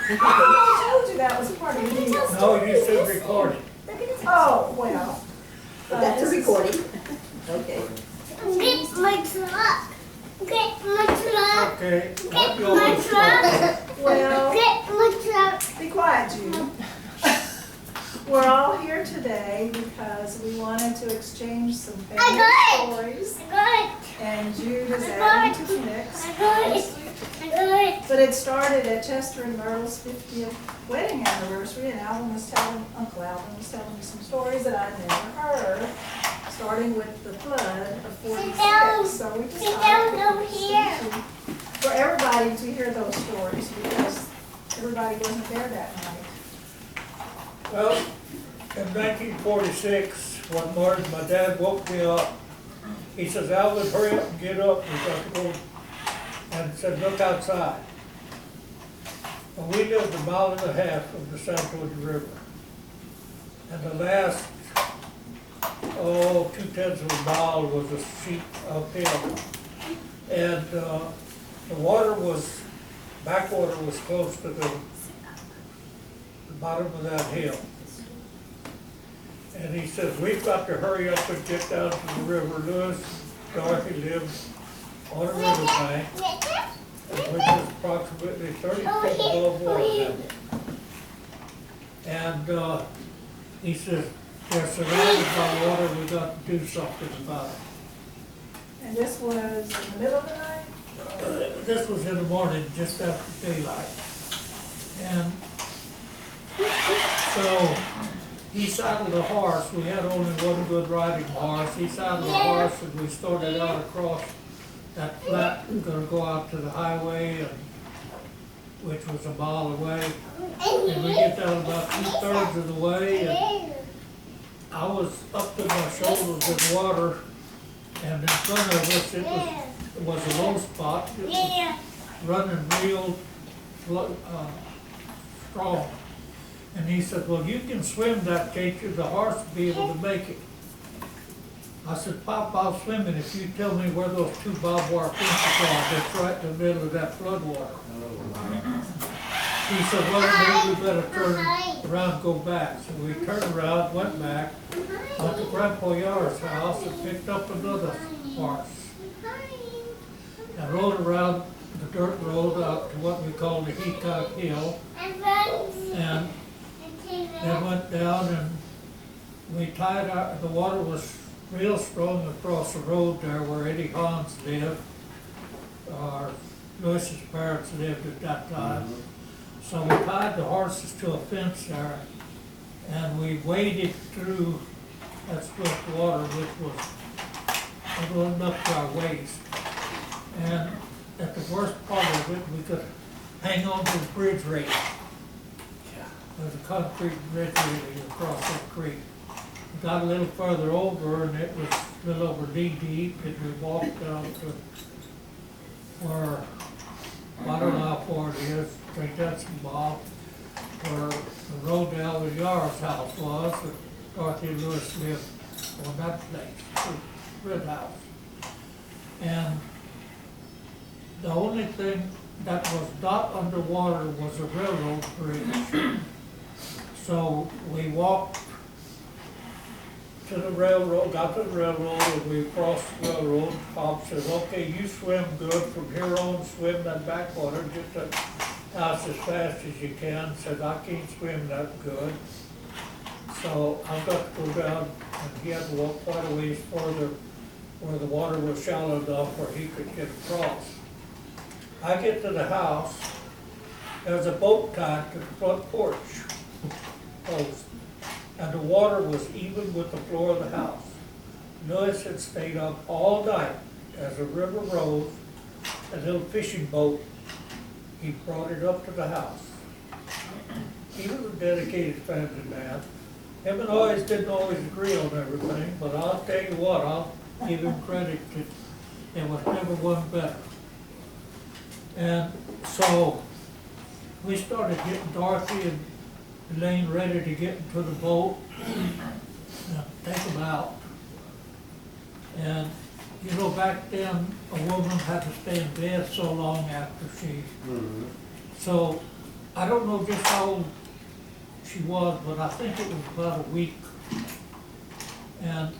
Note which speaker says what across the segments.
Speaker 1: I told you that was part of the deal.
Speaker 2: No, you said recording.
Speaker 1: Oh, well.
Speaker 3: That's a recording. Okay.
Speaker 4: Get my truck. Get my truck.
Speaker 2: Okay.
Speaker 4: Get my truck.
Speaker 1: Well,
Speaker 4: Get my truck.
Speaker 1: be quiet, Jude. We're all here today because we wanted to exchange some
Speaker 4: I
Speaker 1: family stories.
Speaker 4: I got it.
Speaker 1: And Jude is
Speaker 4: I
Speaker 1: adding
Speaker 4: got
Speaker 1: to the mix.
Speaker 4: I got it. I got it.
Speaker 1: But it started at Chester and Myrtle's 50th wedding anniversary, and Uncle Alvin was telling me some stories that I'd never heard, starting with the flood of
Speaker 4: Sit down.
Speaker 1: 46. So we
Speaker 4: Sit down over
Speaker 1: decided
Speaker 4: here.
Speaker 1: for everybody to hear those stories because everybody wasn't there that night.
Speaker 2: Well, in 1946, one morning, my dad woke me up. He says, Alvin, hurry up and get up. We got to go. And said, look outside. Well, we lived a mile and a half from the San Jorge River. And the last, 2/10 of a mile was a steep uphill. And the water was, backwater was close to the bottom of that hill. And he says, we've got to hurry up and get down to the river. Lewis, Dorothy lived on a river bank, which is approximately 30 feet above water level. And he says, they're surrounded by water, we've got to do something about it.
Speaker 1: And this was in the middle of the night?
Speaker 2: This was in the morning, just after daylight. And so he saddled a horse. We had only one good riding horse. He saddled a horse and we started out across that flat, gonna go out to the highway, and which was a mile away. And we get down about 2/3 of the way, and I was up to my shoulders in water, and in front of us it was a low spot. It was running real strong. And he said, well, you can swim that, can't you? The horse will be able to make it. I said, Pop, I'll swim it if you tell me where those two barbed wire fences are. That's right in the middle of that flood water. He said, well, maybe we better turn around and go back. So we turned around, went back, went to Grandpa Yar's house and picked up another horse. And rode around the dirt road out to what we call the Heacock Hill. And then went down and we tied our, the water was real strong across the road there where Eddie Hons lived. Lewis's parents lived at that time. So we tied the horses to a fence there and we waded through that swift water, which was a little up to our waist. And at the worst part of it, we could hang on to the bridge rail. There's a concrete bridge railing across that creek. We got a little further over and it was a little over knee deep, and we walked down to where, I don't know how far it is, I think that's a mile, where the road to Alvin Yar's house was, and Dorothy and Lewis lived on that place, the red house. And the only thing that was not underwater was a railroad bridge. So we walked to the railroad, got to the railroad, and we crossed the railroad. Pop says, okay, you swim good. From here on, swim that backwater, get to the house as fast as you can. Said, I can't swim that good. So I've got to go down, and he had to walk quite a ways further where the water was shallow enough where he could get across. I get to the house, there's a boat tied to the front porch post, and the water was even with the floor of the house. Lewis had stayed up all night as the river rose, a little fishing boat. He brought it up to the house. He was a dedicated family man. Him and I didn't always agree on everything, but I'll tell you what, I'll give him credit that there was never one better. And so we started getting Dorothy and Elaine ready to get into the boat and take them out. And you know, back then a woman had to stay in bed so long after she. So I don't know just how old she was, but I think it was about a week. And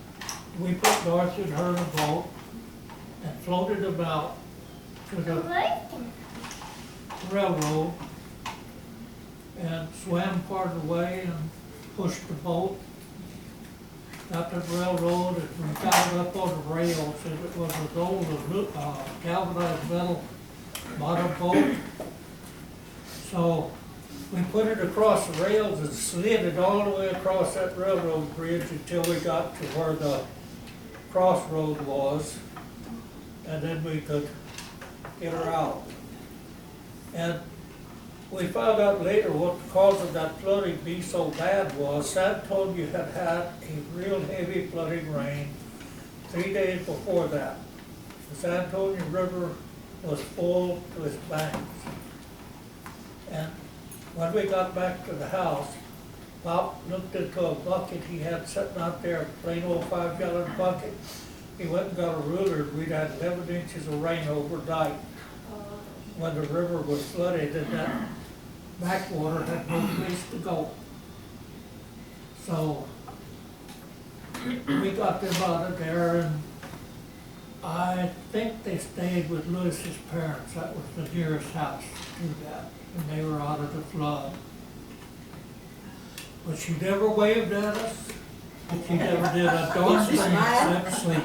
Speaker 2: we put Dorothy and her in a boat and floated about to the railroad and swam part of the way and pushed the boat. Got to the railroad and we got it up on the rails, and it was an old galvanized metal bottom boat. So we put it across the rails and slid it all the way across that railroad bridge until we got to where the crossroad was, and then we could get her out. And we found out later what the cause of that flooding being so bad was San Antonio had had a real heavy flooding rain 3 days before that. The San Antonio River was full to its banks. And when we got back to the house, Pop looked into a bucket he had sitting out there, a plain old 5-gallon bucket. He went and got a ruler. We'd had 11 inches of rain overnight when the river was flooded, and that backwater had no place to go. So we got them out of there, and I think they stayed with Lewis's parents. That was the nearest house to that, and they were out of the flood. But she never waved at us, and she never did a darn thing except sleep.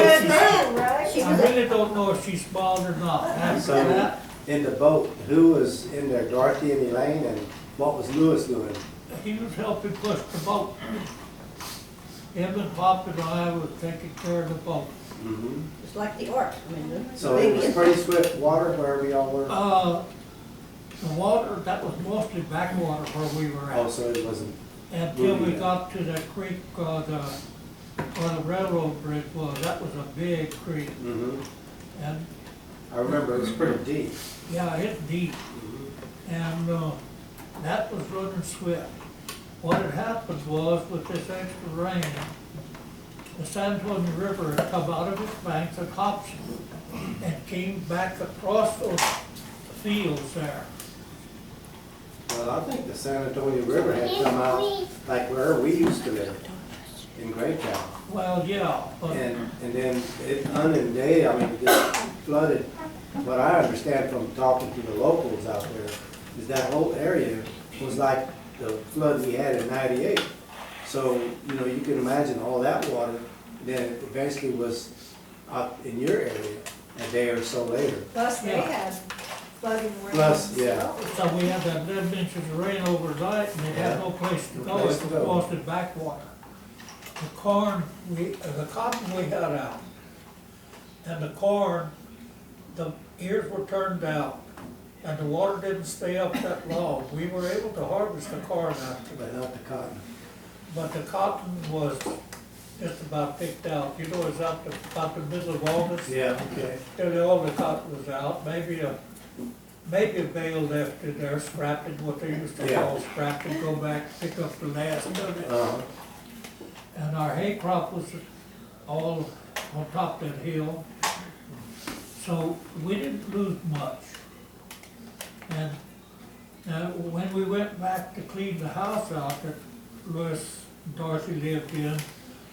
Speaker 2: I really don't know if she smiled or not. After
Speaker 5: So,
Speaker 2: that,
Speaker 5: in the boat, who was in there, Dorothy and Elaine, and what was Lewis doing?
Speaker 2: he was helping push the boat. Him and Pop and I was taking care of the boat.
Speaker 5: Mm-hmm.
Speaker 3: It's like the ark. I mean, the
Speaker 5: So it was
Speaker 3: baby.
Speaker 5: pretty swift water wherever y'all were?
Speaker 2: The water, that was mostly backwater where we were
Speaker 5: Oh,
Speaker 2: at.
Speaker 5: so it wasn't,
Speaker 2: Until we
Speaker 5: moving.
Speaker 2: got to that creek, where the railroad bridge was, that was a big creek.
Speaker 5: mm-hmm.
Speaker 2: And,
Speaker 5: I remember it was pretty deep.
Speaker 2: yeah, it's deep.
Speaker 5: Mm-hmm.
Speaker 2: And, that was running swift. What had happened was, with this extra rain, the San Antonio River had come out of its banks at Hobson and came back across those fields there.
Speaker 5: Well, I think the San Antonio River had come out like where we used to live, in Greytown.
Speaker 2: Well, yeah, but,
Speaker 5: And then it inundated, I mean, it just flooded. What I understand from talking to the locals out there is that whole area was like the flood we had in '98. So, you know, you can imagine all that water, then it eventually was up in your area a day or so later.
Speaker 1: Plus, they
Speaker 2: Yeah.
Speaker 1: had flooding rain.
Speaker 5: Plus, yeah.
Speaker 2: so we had that 11 inches of rain overnight, and they had no place to
Speaker 5: No
Speaker 2: go,
Speaker 5: place
Speaker 2: it
Speaker 5: to
Speaker 2: was
Speaker 5: go.
Speaker 2: mostly backwater. The corn, the cotton we had out, and the corn, the ears were turned down, and the water didn't stay up that long. We were able to harvest the corn after
Speaker 5: But
Speaker 2: that,
Speaker 5: not the cotton.
Speaker 2: but the cotton was just about picked out. You know, it's out about the middle of August.
Speaker 5: Yeah, okay.
Speaker 2: Nearly all the cotton was out, maybe a bale left in there, scrapping, what they used to
Speaker 5: Yeah.
Speaker 2: call scrapping, go back, pick up the last of it.
Speaker 5: Uh-huh.
Speaker 2: And our hay crop was all on top of that hill. So we didn't lose much. And now, when we went back to clean the house out that Louis and Dorothy lived in,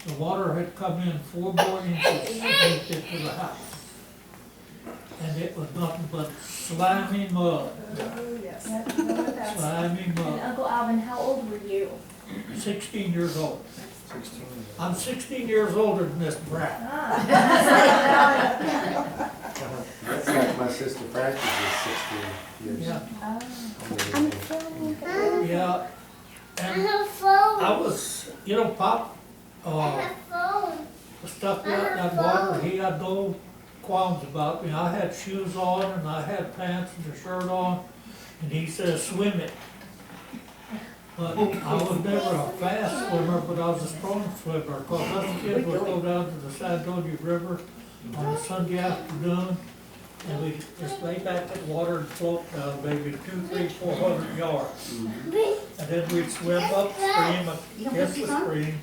Speaker 2: the water had come in 4 more inches deep into the house. And it was nothing but slimy mud,
Speaker 1: Oh, yes. That's-
Speaker 2: slimy
Speaker 6: And
Speaker 2: mud.
Speaker 6: Uncle Alvin, how old were you?
Speaker 2: 16 years old. I'm 16 years older than this brat.
Speaker 5: That's like my sister Frances is 16 years.
Speaker 2: Yeah,
Speaker 5: I'm
Speaker 2: yeah.
Speaker 4: I
Speaker 2: And
Speaker 4: have phone.
Speaker 2: I was, you know, Pop,
Speaker 4: I have phone.
Speaker 2: stuck out in that water, he had no qualms about me. I had shoes on and I had pants and a shirt on, and he says, swim it. But I was never a fast swimmer, but I was a strong swimmer, because us kids would go down to the San Antonio River on a Sunday afternoon, and we'd just lay back in the water and float down maybe 200, 300, 400 yards. And then we'd swim upstream against the stream.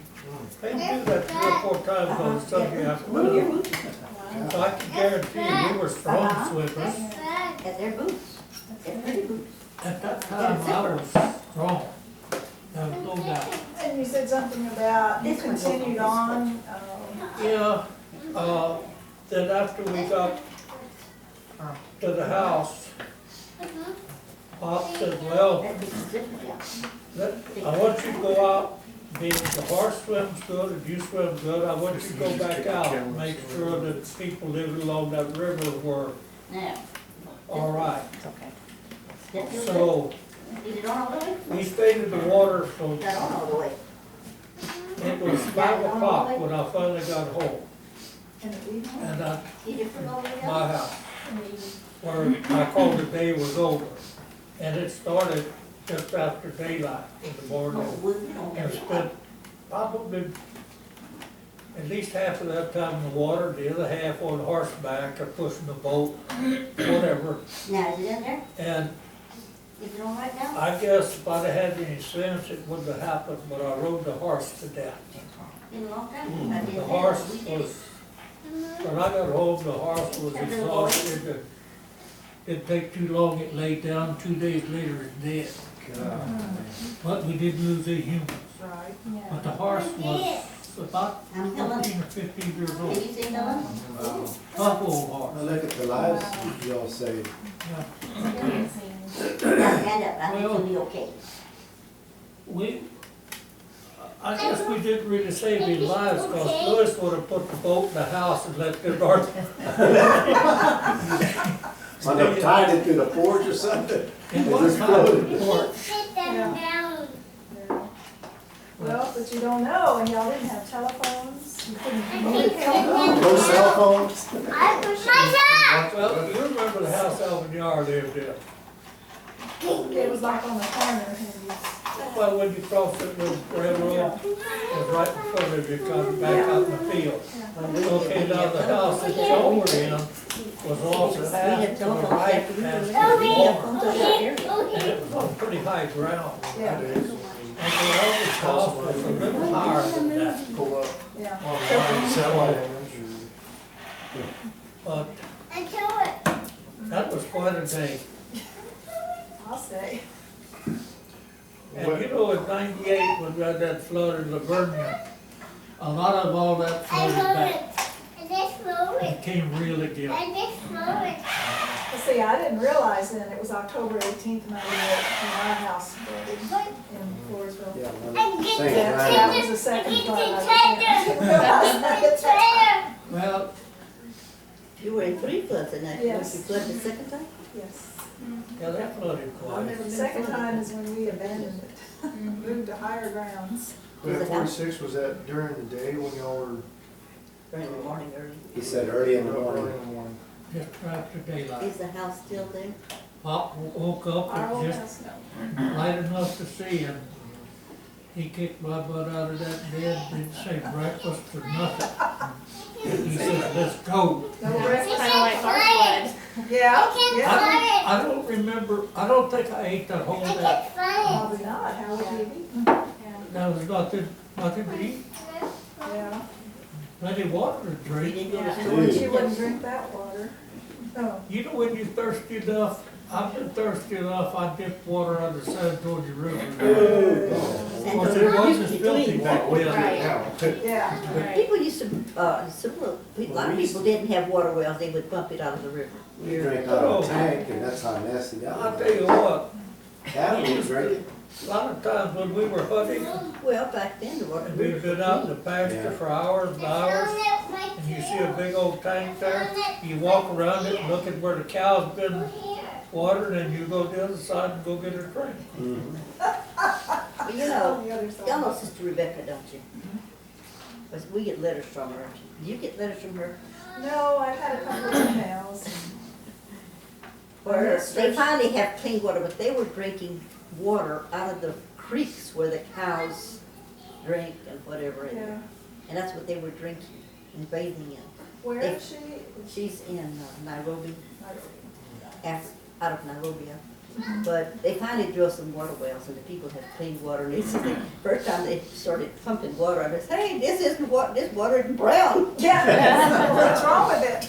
Speaker 2: They do that 3 or 4 times on a Sunday afternoon. So I can guarantee you, we were strong swimmers.
Speaker 3: At their boots.
Speaker 2: At that time, I was strong. There was no doubt.
Speaker 1: And you said something about you continued on,
Speaker 2: Yeah, then after we got to the house, Pop said, well, I want you to go out, the horse swims good, and you swim good, I want you to go back out and make sure that people living along that river were
Speaker 3: Now,
Speaker 2: all right.
Speaker 3: okay. Is
Speaker 2: So
Speaker 3: it on all the way?
Speaker 2: we stayed in the water till
Speaker 3: Is that on all the way?
Speaker 2: it was 5 o'clock when I finally got home,
Speaker 1: in the evening.
Speaker 2: and I,
Speaker 3: Did it from all the way
Speaker 2: my
Speaker 3: down?
Speaker 2: house, where I called the day was over. And it started just after daylight in the morning.
Speaker 3: Oh, we don't
Speaker 2: And
Speaker 3: have
Speaker 2: spent probably at least half of that time in the water, the other half on horseback or pushing the boat, whatever.
Speaker 3: Now, is it in there?
Speaker 2: And
Speaker 3: Is it all right now?
Speaker 2: I guess if I'd have had any sense, it wouldn't have happened, but I rode the horse to death.
Speaker 3: Been a long time? I did
Speaker 2: The
Speaker 3: that.
Speaker 2: horse
Speaker 3: We did it.
Speaker 2: was, when I got home, the horse was exhausted. It didn't take too long, it laid down, 2 days later it's dead. But we did lose a human.
Speaker 1: Right,
Speaker 2: But the horse was about
Speaker 3: I'm Helen.
Speaker 2: 14 or 15 years
Speaker 3: Can
Speaker 2: old.
Speaker 3: you see Helen?
Speaker 2: Tough old
Speaker 5: I
Speaker 2: horse.
Speaker 5: look at the lives y'all saved.
Speaker 2: Yeah.
Speaker 3: Stand up, I think
Speaker 2: Well-
Speaker 3: you'll be okay.
Speaker 2: I guess we didn't really save any lives, because Lewis would have put the boat in the house and let the north.
Speaker 5: Might have tied it to the porch or something.
Speaker 2: It
Speaker 5: It
Speaker 2: was
Speaker 5: just
Speaker 2: kind of
Speaker 5: floated.
Speaker 2: porch.
Speaker 4: Sit them down.
Speaker 1: yeah. Well, but you don't know, and y'all didn't have telephones, you couldn't
Speaker 4: I
Speaker 1: communicate.
Speaker 4: think
Speaker 5: No cell phones.
Speaker 4: I push myself.
Speaker 2: Well, you remember the house Alvin lived in?
Speaker 1: It was like on the corner, and you,
Speaker 2: Well, when you crossed it with railroad, it was right in front of you, coming back out in the field. Okay, now the house that y'all were in was off the path to the right past the barn, and it was on pretty high ground.
Speaker 1: yeah,
Speaker 2: And the Alvin house was a little higher than that.
Speaker 1: yeah.
Speaker 2: But
Speaker 4: I do it.
Speaker 2: that was quite a day.
Speaker 1: I'll say.
Speaker 2: And you know, in '98, when we had that flood in Lavernia, a lot of all that
Speaker 4: I
Speaker 2: flooded
Speaker 4: move
Speaker 2: back.
Speaker 4: it. I just move
Speaker 2: It
Speaker 4: it.
Speaker 2: came really good.
Speaker 4: I just move it.
Speaker 1: Well, see, I didn't realize then, it was October 18th, '98, when our house flooded in Floresville.
Speaker 5: Yeah,
Speaker 4: I
Speaker 5: well,
Speaker 4: get
Speaker 5: same
Speaker 4: the
Speaker 1: That
Speaker 5: time.
Speaker 1: was the second
Speaker 4: I
Speaker 1: time I
Speaker 4: get
Speaker 1: was
Speaker 4: the trailer.
Speaker 2: Well,
Speaker 3: You were in 3 floods and that,
Speaker 1: Yes.
Speaker 3: you flooded the second time?
Speaker 1: Yes.
Speaker 2: yeah, that flooded quite.
Speaker 1: The second time is when we abandoned it, moved to higher grounds.
Speaker 7: That 46, was that during the day when y'all were?
Speaker 3: During the morning early.
Speaker 5: He said early in the
Speaker 7: Early
Speaker 5: morning.
Speaker 7: in the morning.
Speaker 2: Just after daylight.
Speaker 3: Is the house still there?
Speaker 2: Pop woke up
Speaker 1: Our old
Speaker 2: and just
Speaker 1: house, no.
Speaker 2: light enough to see, and he kicked my butt out of that bed, didn't say breakfast or nothing. He said, let's go.
Speaker 1: No
Speaker 6: It's
Speaker 1: breakfast.
Speaker 6: kind of like our flood.
Speaker 1: Yeah,
Speaker 4: I can't
Speaker 1: yeah.
Speaker 4: find it.
Speaker 2: I don't remember, I don't think I ate that whole
Speaker 4: I
Speaker 2: day.
Speaker 4: can't find
Speaker 1: Probably not, how would you have eaten?
Speaker 2: There was nothing to eat,
Speaker 1: Yeah,
Speaker 2: plenty of water to
Speaker 3: You
Speaker 2: drink.
Speaker 3: didn't go to
Speaker 1: yeah,
Speaker 3: school?
Speaker 1: but you wouldn't drink that water. Oh,
Speaker 2: You know, when you're thirsty enough, I've been thirsty enough, I dipped water out of the San Antonio River. Of course, it wasn't filthy back then.
Speaker 6: Right.
Speaker 1: yeah,
Speaker 3: But
Speaker 6: Right.
Speaker 3: people used to, a lot of people didn't have water wells, they would pump it out of the river.
Speaker 5: You drink out of a tank and that's how nasty that
Speaker 2: I'll
Speaker 5: was.
Speaker 2: tell you what,
Speaker 5: Cattle was drinking.
Speaker 2: a lot of times when we were hunting,
Speaker 3: Well, back then, the water.
Speaker 2: and we'd been out in the pasture for hours and hours, and you see a big old tank there, you walk around it and look at where the cow's been watered, and you go to the other side and go get a drink.
Speaker 3: But you know,
Speaker 1: on the other side.
Speaker 3: y'all know Sister Rebecca, don't you? But we get letters from her. Do you get letters from her?
Speaker 1: No, I've had a couple of emails.
Speaker 3: Where
Speaker 1: Yes,
Speaker 3: they
Speaker 1: there's-
Speaker 3: finally have clean water, but they were drinking water out of the creeks where the cows drink and whatever.
Speaker 1: Yeah,
Speaker 3: And that's what they were drinking and bathing in.
Speaker 1: where is she?
Speaker 3: She's in Nairobi,
Speaker 1: I
Speaker 3: out of Nairobi. But they finally drilled some water wells and the people have clean water. And they said the first time they started pumping water, I said, hey, this water isn't brown.
Speaker 1: Yeah, what's wrong with it?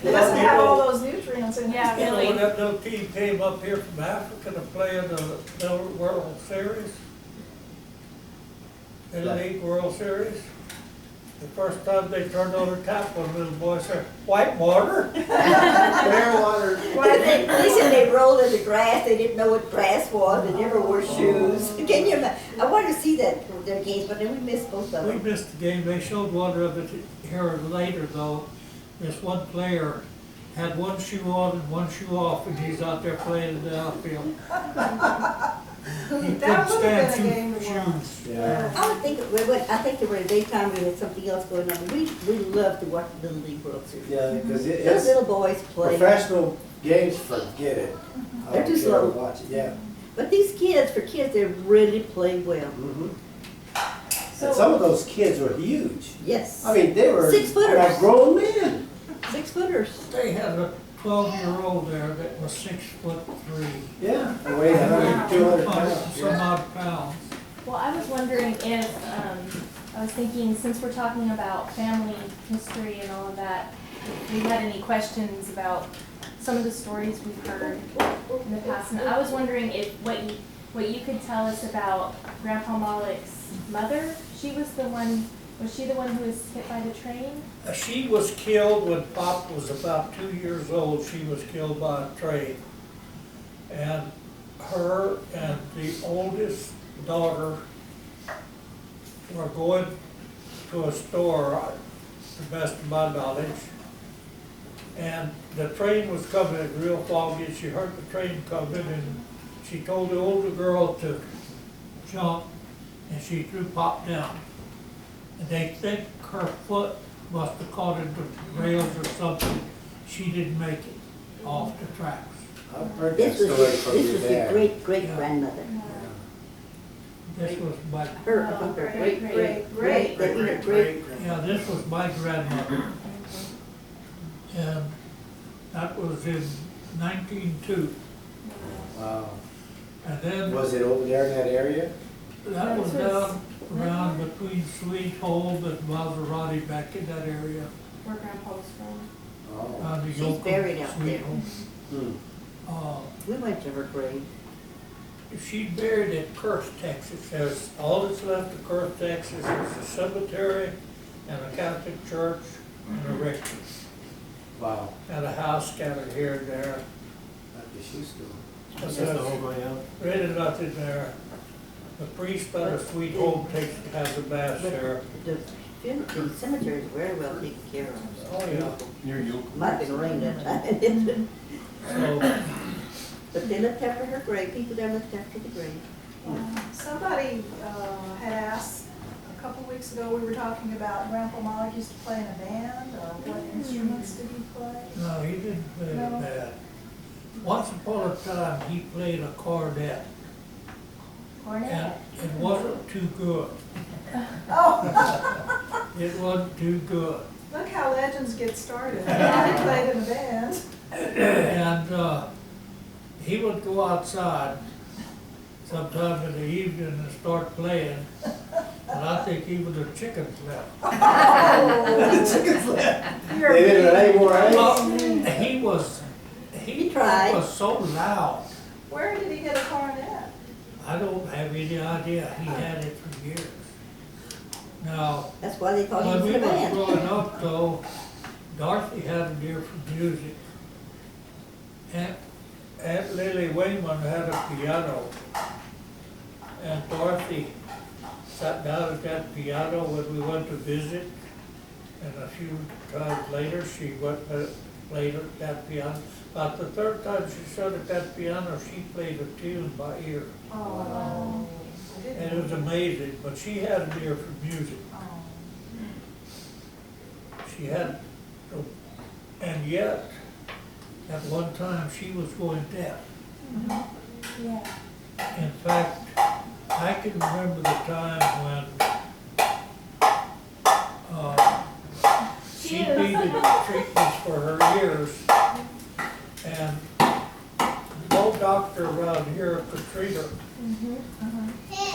Speaker 1: It doesn't have all those nutrients fans in.
Speaker 6: Yeah,
Speaker 2: You know, when
Speaker 6: really.
Speaker 2: that little team came up here from Africa to play in the Little World Series, Little League World Series, the first time they turned on the tap, one little boy said, "White water?"
Speaker 5: Fair water.
Speaker 3: They said they rolled in the grass, they didn't know what grass was, they never wore shoes. Can you imagine? I wanted to see that, their games, but then we missed both of
Speaker 2: We
Speaker 3: them.
Speaker 2: missed the game. They showed one of it here later, though. This one player had one shoe on and one shoe off, and he's out there playing in the outfield. He couldn't
Speaker 1: That would have
Speaker 2: stand
Speaker 1: been a game to watch.
Speaker 2: shoes.
Speaker 5: Yeah.
Speaker 3: I would think, I think there were a daytime, we had something else going on. We love to watch the Little League World Series.
Speaker 5: Yeah, because
Speaker 3: Those
Speaker 5: it's
Speaker 3: little boys play.
Speaker 5: professional games, forget it. I
Speaker 3: They're
Speaker 5: don't
Speaker 3: just
Speaker 5: care to
Speaker 3: little.
Speaker 5: watch it, yeah.
Speaker 3: But these kids, for kids, they really play well.
Speaker 5: Mhm.
Speaker 6: So-
Speaker 5: And some of those kids were huge.
Speaker 3: Yes.
Speaker 5: I mean, they were
Speaker 3: 6 footers.
Speaker 5: like grown men.
Speaker 3: 6 footers.
Speaker 2: They had a 12-year-old there that was 6'3".
Speaker 5: Yeah, they weighed 100, 200 pounds.
Speaker 2: Some
Speaker 5: Yeah.
Speaker 2: odd pounds.
Speaker 6: Well, I was wondering if, I was thinking, since we're talking about family history and all of that, if we had any questions about some of the stories we've heard in the past. And I was wondering if what you could tell us about Grandpa Malik's mother. Was she the one who was hit by the train?
Speaker 2: She was killed when Pop was about 2 years old. She was killed by a train. And her and the oldest daughter were going to a store, to the best of my knowledge. And the train was coming real foggy. She heard the train coming, and she told the older girl to jump, and she threw Pop down. And they think her foot must have caught into the rails or something. She didn't make it off the tracks.
Speaker 5: I've heard that
Speaker 3: This was,
Speaker 5: story from
Speaker 3: this
Speaker 5: your
Speaker 3: was the
Speaker 5: dad.
Speaker 3: great-great-grandmother.
Speaker 2: This was my,
Speaker 3: Her, her
Speaker 1: Great.
Speaker 3: great, that'd be her great.
Speaker 2: yeah, this was my grandmother. And that was in 1902.
Speaker 5: Wow.
Speaker 2: And then
Speaker 5: Was it over there in that area?
Speaker 2: that was down around between Sweet Home and Maserati, back in that area.
Speaker 6: Where Grandpa was from?
Speaker 5: Oh.
Speaker 2: On the
Speaker 3: She's
Speaker 2: Yoko
Speaker 3: buried out
Speaker 2: Sweet
Speaker 3: there.
Speaker 2: Home.
Speaker 5: Hmm.
Speaker 3: We went to her grave.
Speaker 2: She's buried in Kurth, Texas. There's, all that's left of Kurth, Texas is a cemetery and a Catholic church and a rectory.
Speaker 5: Wow.
Speaker 2: And a house scattered here and there.
Speaker 5: At the shoe store.
Speaker 2: But
Speaker 7: That's the
Speaker 2: there's
Speaker 7: whole layout.
Speaker 2: really nothing there. The priest at a Sweet Home has a mass
Speaker 3: But
Speaker 2: there.
Speaker 3: the cemetery is very well taken care of.
Speaker 2: Oh, yeah.
Speaker 7: Near you.
Speaker 3: Might have been rain that time.
Speaker 2: So,
Speaker 3: But they looked after her grave, people there looked after the grave.
Speaker 1: Somebody had asked, a couple weeks ago, we were talking about Grandpa Malik used to play in a band, or what instruments did he play?
Speaker 2: no, he didn't play
Speaker 1: No.
Speaker 2: bad. Once upon a time, he played a cornet, and
Speaker 6: Cornet.
Speaker 2: it wasn't too good.
Speaker 1: Oh,
Speaker 2: It wasn't too good.
Speaker 1: look how legends get started. He played in a band.
Speaker 2: And he would go outside sometime in the evening and start playing, and I think even the chickens left.
Speaker 1: Oh,
Speaker 5: Chickens left.
Speaker 1: you're
Speaker 5: They didn't
Speaker 1: mean.
Speaker 5: lay more eggs?
Speaker 2: Well, he
Speaker 3: tried.
Speaker 2: was so loud.
Speaker 1: Where did he get a cornet?
Speaker 2: I don't have any idea. He had it for years. Now,
Speaker 3: That's why they thought he
Speaker 2: when
Speaker 3: was
Speaker 2: we
Speaker 3: in a
Speaker 2: were
Speaker 3: band.
Speaker 2: growing up, though, Dorothy had an ear for music. Aunt Lily Wayman had a piano, and Dorothy sat down at that piano when we went to visit, and a few times later, she went and played at that piano. About the third time she sat at that piano, she played a tune by ear,
Speaker 1: Oh. I didn't
Speaker 2: and it was
Speaker 1: know.
Speaker 2: amazing, but she had an ear for music.
Speaker 1: Oh.
Speaker 2: She had, and yet, at one time, she was going deaf.
Speaker 6: Yeah.
Speaker 2: In fact, I can remember the time when she needed treatments for her ears, and no doctor around here could treat her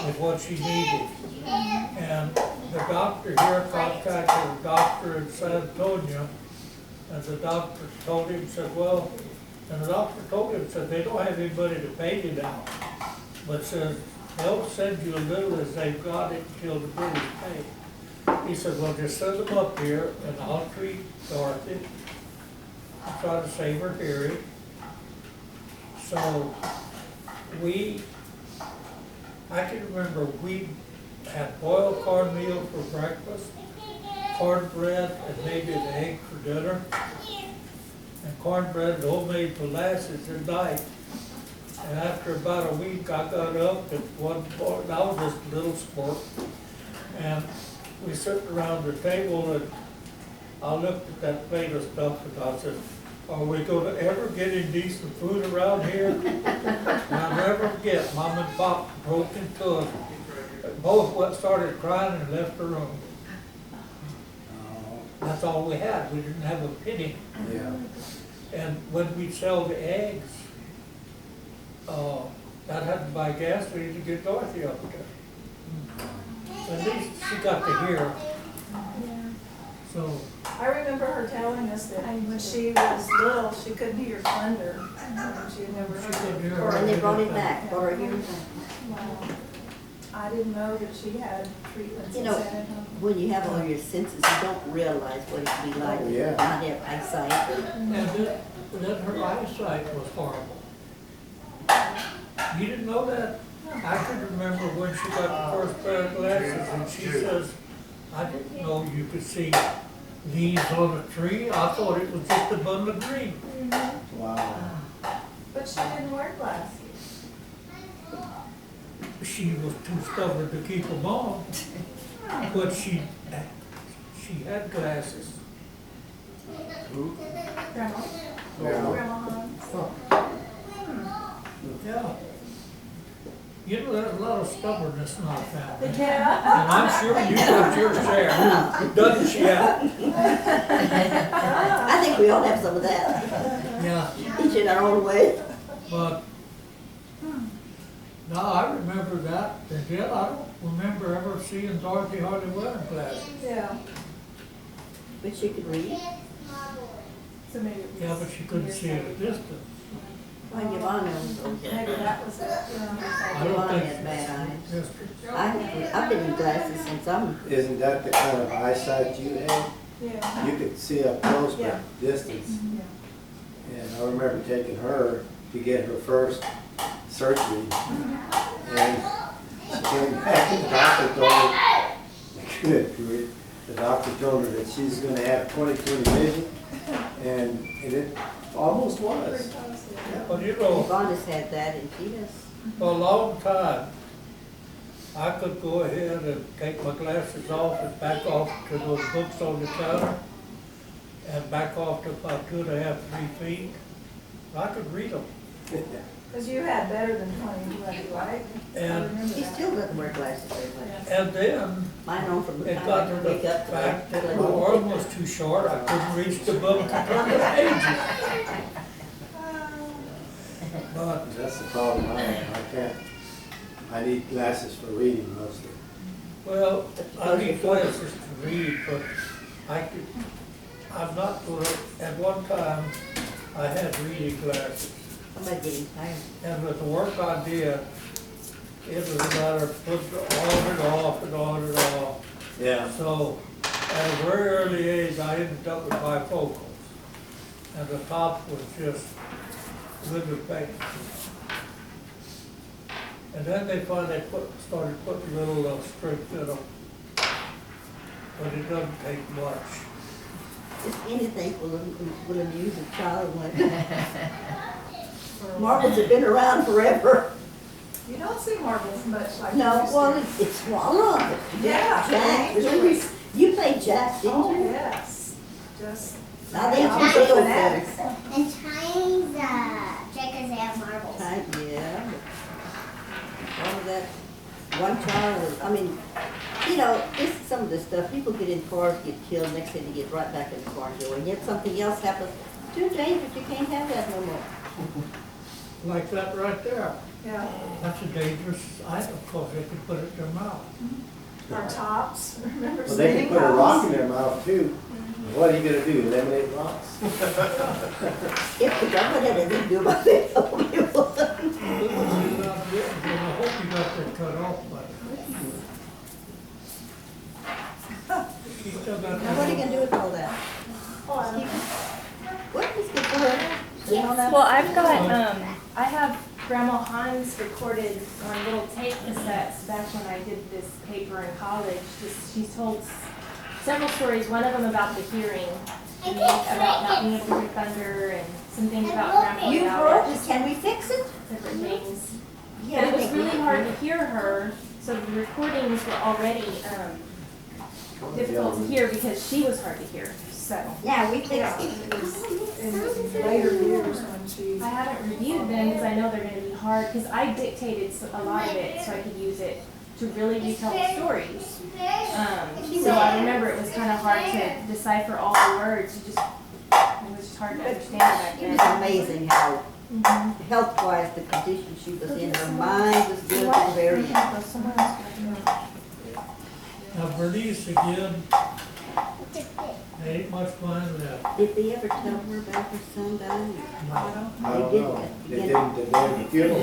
Speaker 2: with what she needed. And the doctor here contacted a doctor in San Antonio, and the doctor told him, said, well, And the doctor told him, said, they don't have anybody to pay you now, but says, they'll send you a little as they've got it until the bill is paid. He said, well, just send them up here and I'll treat Dorothy. I'll try to save her hearing. So I can remember we had boiled cornmeal for breakfast, cornbread, and maybe an egg for dinner, and cornbread and homemade molasses at night. And after about a week, I got up at one point, I was just a little sport, and we sat around the table, and I looked at that plate of stuff, and I said, are we gonna ever get any decent food around here? And I'll never forget, Mom and Pop broke into us. Both started crying and left the room. That's all we had. We didn't have a penny.
Speaker 5: Yeah.
Speaker 2: And when we'd sell the eggs, that had to buy gasoline to get Dorothy up there. So at least she got to hear. So
Speaker 1: I remember her telling us that when she was little, she couldn't hear thunder. She had never
Speaker 2: She
Speaker 1: heard
Speaker 2: couldn't
Speaker 1: it.
Speaker 2: hear
Speaker 1: Or-
Speaker 3: And they brought it back, brought her hearing back.
Speaker 1: Wow. I didn't know that she had treatments
Speaker 3: You
Speaker 1: in
Speaker 3: know,
Speaker 1: San Antonio.
Speaker 3: when you have all your senses, you don't realize what it can be like
Speaker 5: Oh,
Speaker 3: to
Speaker 5: yeah.
Speaker 3: not have eyesight.
Speaker 2: and then her eyesight was horrible. You didn't know that? I can remember when she got the first pair of glasses and she says, I didn't know you could see leaves on a tree. I thought it was just a bundle of green.
Speaker 5: Wow.
Speaker 1: But she didn't wear glasses.
Speaker 2: She was too stubborn to keep them on, but she had glasses.
Speaker 1: Grandma?
Speaker 5: Yeah.
Speaker 1: Grandma Hons.
Speaker 2: Yeah. You know, there's a lot of stubbornness in our family.
Speaker 1: Yeah.
Speaker 2: And I'm sure you got your share, doesn't she?
Speaker 3: I think we all have some of that,
Speaker 2: Yeah,
Speaker 3: each in our own way.
Speaker 2: but, no, I remember that, and yet I don't remember ever seeing Dorothy hardly wearing glasses.
Speaker 1: Yeah.
Speaker 3: But she could read.
Speaker 1: So maybe it was.
Speaker 2: Yeah, but she couldn't see at a distance.
Speaker 3: Well, Yvonne knows those.
Speaker 1: Maybe that was it.
Speaker 2: I don't
Speaker 3: Yvonne
Speaker 2: think
Speaker 3: had bad eyes.
Speaker 2: distance.
Speaker 3: I've been in glasses since I'm,
Speaker 5: Isn't that the kind of eyesight you had?
Speaker 1: Yeah.
Speaker 5: You could see up close,
Speaker 1: Yeah.
Speaker 5: but distance.
Speaker 1: Yeah.
Speaker 5: And I remember taking her to get her first surgery. And she came back and the doctor told her, good grief, the doctor told her that she's gonna have 20/20 vision. And it almost was.
Speaker 2: But you know,
Speaker 3: Yvonne has had that and she has,
Speaker 2: for a long time, I could go ahead and take my glasses off and back off to those books on the counter and back off to about 2.5, 3 feet. I could read them.
Speaker 1: Because you had better than 20/20, right? I
Speaker 2: And-
Speaker 1: remember
Speaker 3: she
Speaker 1: that.
Speaker 3: still doesn't wear glasses very much.
Speaker 2: And then
Speaker 3: Mine on from the
Speaker 2: it
Speaker 3: time
Speaker 2: got
Speaker 3: I
Speaker 2: to the
Speaker 3: wake up.
Speaker 2: fact that my arm was too short, I couldn't reach the book to turn the pages. But
Speaker 5: That's the problem I have. I can't, I need glasses for reading mostly.
Speaker 2: well, I need glasses to read, but I'm not gonna, at one time, I had reading glasses.
Speaker 3: Somebody getting tired.
Speaker 2: And with the work I did, it was a matter of putting on and off and on and off.
Speaker 5: Yeah.
Speaker 2: So at a very early age, I ended up with bifocals. And the top was just livid paint. And then they finally started putting little strips in them. But it doesn't take much.
Speaker 3: Just anything will amuse a child like. Marbles have been around forever.
Speaker 1: You don't see marbles much like
Speaker 3: No,
Speaker 1: you used
Speaker 3: well,
Speaker 1: to.
Speaker 3: it's swallowed.
Speaker 1: Yeah.
Speaker 3: Jack, remember, you played Jack, didn't
Speaker 1: Oh,
Speaker 3: you?
Speaker 1: yes. Just.
Speaker 3: Now they
Speaker 1: I'll
Speaker 3: have
Speaker 1: put
Speaker 3: to
Speaker 1: an
Speaker 3: go
Speaker 1: X.
Speaker 4: And Chinese checkers, they have marbles.
Speaker 3: Yeah. All of that, one child was, I mean, you know, this is some of the stuff, people get in cars, get killed, next thing they get right back in the car and go, and yet something else happens. Too dangerous, you can't have that no more.
Speaker 2: Like that right there.
Speaker 1: Yeah.
Speaker 2: That's a dangerous item because they could put it in their mouth.
Speaker 1: Our tops, remember
Speaker 5: Well, they
Speaker 1: spinning
Speaker 5: can put a rock
Speaker 1: tops?
Speaker 5: in their mouth too. What are you gonna do, eliminate rocks?
Speaker 3: If the government had anything to do about it,
Speaker 2: I hope you got that cut off, but. She still got
Speaker 3: now
Speaker 2: that.
Speaker 3: what are you gonna do with all that? What is good for her? You know that?
Speaker 6: Well, I've got, I have Grandma Hons recorded on little tape cassettes back when I did this paper in college. She's told several stories, one of them about the hearing, and about not being able to hear thunder, and some things about Grandma
Speaker 3: You
Speaker 6: without
Speaker 3: broke
Speaker 6: it,
Speaker 3: it, can we fix it?
Speaker 6: different things.
Speaker 3: Yeah,
Speaker 6: But it
Speaker 3: I
Speaker 6: was
Speaker 3: think we
Speaker 6: really
Speaker 3: can.
Speaker 6: hard to hear her, so the recordings were already difficult to hear because she was hard to hear, so.
Speaker 3: Yeah, we
Speaker 1: Yeah,
Speaker 3: fixed it.
Speaker 1: it was in later years when she.
Speaker 6: I haven't reviewed them because I know they're gonna be hard, because I dictated a lot of it so I could use it to really retell the stories. So I remember it was kind of hard to decipher all the words, it was just hard to understand back
Speaker 3: It
Speaker 6: then.
Speaker 3: was amazing how,
Speaker 6: Mhm.
Speaker 3: health-wise, the condition she was in, her mind was good and very.
Speaker 2: Now Bernice again, ain't much time left.
Speaker 3: Did they ever tell her about her son dying?
Speaker 5: I don't know. They didn't, the day of the funeral,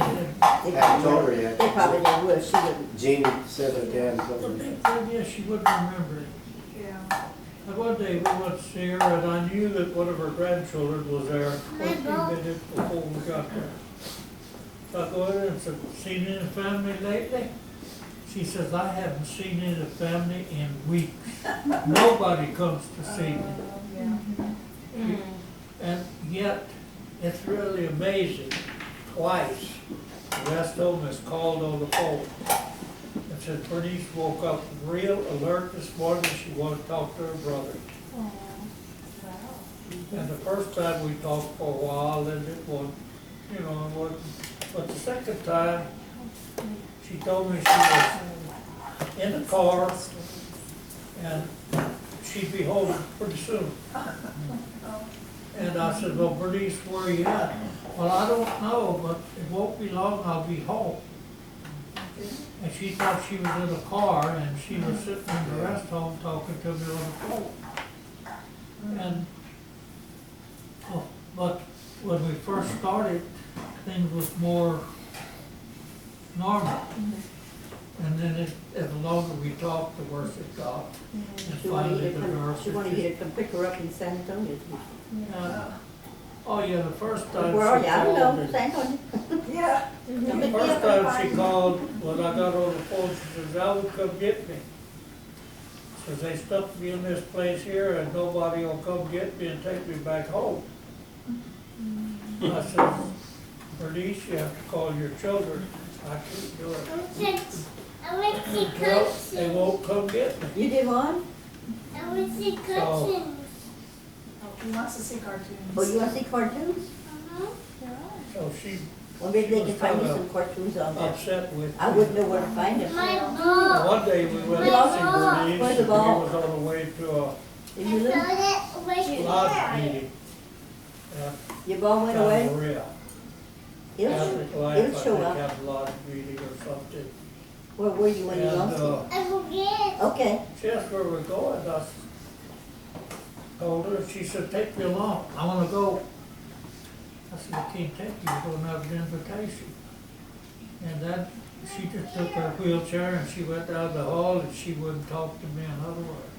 Speaker 3: They
Speaker 5: haven't told her yet.
Speaker 3: probably never would, she wouldn't.
Speaker 5: Jean said that they hadn't told
Speaker 2: But
Speaker 5: her.
Speaker 2: they, yes, she wouldn't remember it.
Speaker 1: Yeah.
Speaker 2: And one day we went to see her, and I knew that one of her grandchildren was there 20 minutes before we got there. So I go in and said, "Seen any family lately?" She says, "I haven't seen any family in weeks. Nobody comes to see me."
Speaker 1: Yeah.
Speaker 6: Mm.
Speaker 2: And yet, it's really amazing. Twice, the rest of them is called on the phone. And said, Bernice woke up real alert this morning, she wanted to talk to her brother.
Speaker 6: Wow.
Speaker 2: And the first time we talked for a while, and it wasn't, it wasn't. But the second time, she told me she was in the car, and she'd be home pretty soon. And I said, "Well, Bernice, where are you at?" "Well, I don't know, but it won't be long, I'll be home." And she thought she was in the car, and she was sitting in the rest home talking to me on the phone. And, but when we first started, things was more normal. And then as the longer we talked, the worse it got. And
Speaker 3: She wanted
Speaker 2: finally
Speaker 3: you
Speaker 2: the
Speaker 3: to come,
Speaker 2: nurse.
Speaker 3: she wanted you to come pick her up in San Antonio.
Speaker 2: Oh, yeah, the first time
Speaker 3: Where are
Speaker 2: she
Speaker 3: you? I don't
Speaker 2: called
Speaker 3: know,
Speaker 2: me.
Speaker 3: San Antonio.
Speaker 1: Yeah.
Speaker 3: Come
Speaker 2: The
Speaker 3: and
Speaker 2: first
Speaker 3: get her.
Speaker 2: time she called, when I got on the phone, she says, "Alvin, come get me." Says, "They stuck me in this place here and nobody will come get me and take me back home." I said, "Bernice, you have to call your children. I can't do it."
Speaker 4: I want to see
Speaker 2: Well,
Speaker 4: cartoons.
Speaker 2: they won't come get me.
Speaker 3: You did one?
Speaker 4: I want to see cartoons.
Speaker 1: Oh, he wants to see cartoons.
Speaker 3: Oh, you wanna see cartoons?
Speaker 2: So she
Speaker 3: Well, maybe they
Speaker 2: She
Speaker 3: can
Speaker 2: was
Speaker 3: find you
Speaker 2: kinda
Speaker 3: some cartoons on there.
Speaker 2: upset with me.
Speaker 3: I wouldn't know where to find them.
Speaker 4: My ball.
Speaker 2: One day we went to
Speaker 3: Where's
Speaker 2: see
Speaker 3: the
Speaker 2: Bernice, and he
Speaker 3: ball?
Speaker 2: was on the way to a
Speaker 3: Did you lose?
Speaker 2: lodge meeting
Speaker 3: Your ball went
Speaker 2: down
Speaker 3: away?
Speaker 2: Maria.
Speaker 3: It'll,
Speaker 2: Catholic Life,
Speaker 3: it'll
Speaker 2: I
Speaker 3: show
Speaker 2: think,
Speaker 3: up.
Speaker 2: had a lodge meeting or something.
Speaker 3: Where were you when you
Speaker 2: And,
Speaker 3: lost it?
Speaker 4: I forget.
Speaker 3: Okay.
Speaker 2: she asked where we're going, I told her, she said, "Take me along, I wanna go." I said, "I can't take you, we don't have an invitation." And then she just took her wheelchair and she went down the hall and she wouldn't talk to me another word.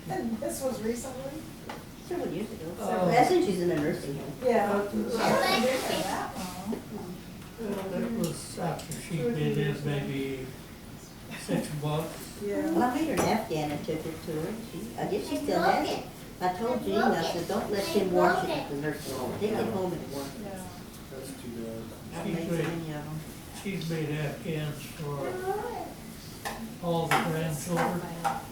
Speaker 1: And this was recently?
Speaker 3: Several years ago.
Speaker 2: Oh.
Speaker 3: I think she's in a nursing home.
Speaker 1: Yeah.
Speaker 2: That was-
Speaker 1: I've been for that long.
Speaker 2: That was after she'd been in maybe 6 months.
Speaker 1: Yeah.
Speaker 3: Well, I made her an Afghan and took it to her. I guess she still has it. I told Jean, I said, don't let him wash it at the nursing home. Take it home and wash it.
Speaker 1: Yeah.
Speaker 7: That's too bad.
Speaker 3: I
Speaker 2: She's
Speaker 3: made
Speaker 2: great.
Speaker 3: so many of them.
Speaker 2: She's made Afghans for all the grandchildren.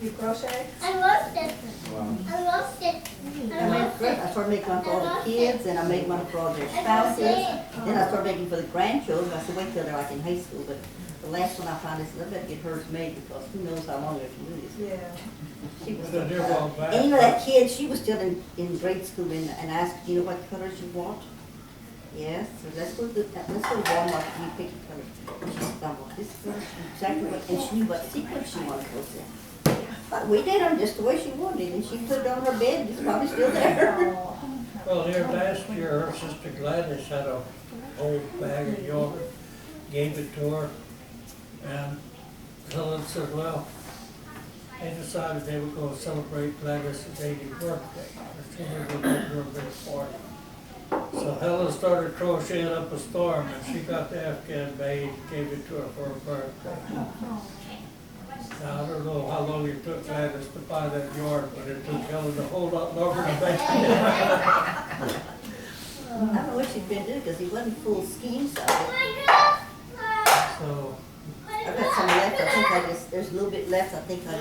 Speaker 1: You crochet?
Speaker 4: I lost it.
Speaker 5: Wow.
Speaker 4: I lost it.
Speaker 3: I started making one for all the kids, and I made one for all their spouses. Then I started making for the grandchildren. I said, wait till they're like in high school, but the last one I found, I said, I better get hers made because who knows how long they're going to do this.
Speaker 1: Yeah.
Speaker 3: She was,
Speaker 2: But they're all back.
Speaker 3: and you know that kid, she was still in grade school and I asked, do you know what colors you want? Yes, so let's go to Walmart and you pick your color. And she said, I want this color, exactly what, and she knew what sequence she wanted those in. We did them just the way she wanted, and she put it on her bed, it's probably still there.
Speaker 2: Well, here last year, her sister Gladys had a whole bag of yogurt, gave it to her, and Helen said, well, they decided they were gonna celebrate Gladys' 80th birthday. So they were gonna do a big party. So Helen started crocheting up a storm, and she got the Afghan maid, gave it to her for her birthday. Now, I don't know how long it took Gladys to buy that yard, but it took Helen a whole lot longer to make it.
Speaker 3: I don't know what she'd been doing, because he wasn't full scheme, so.
Speaker 2: So,
Speaker 3: I've got some left, I think there's a little bit left, I think I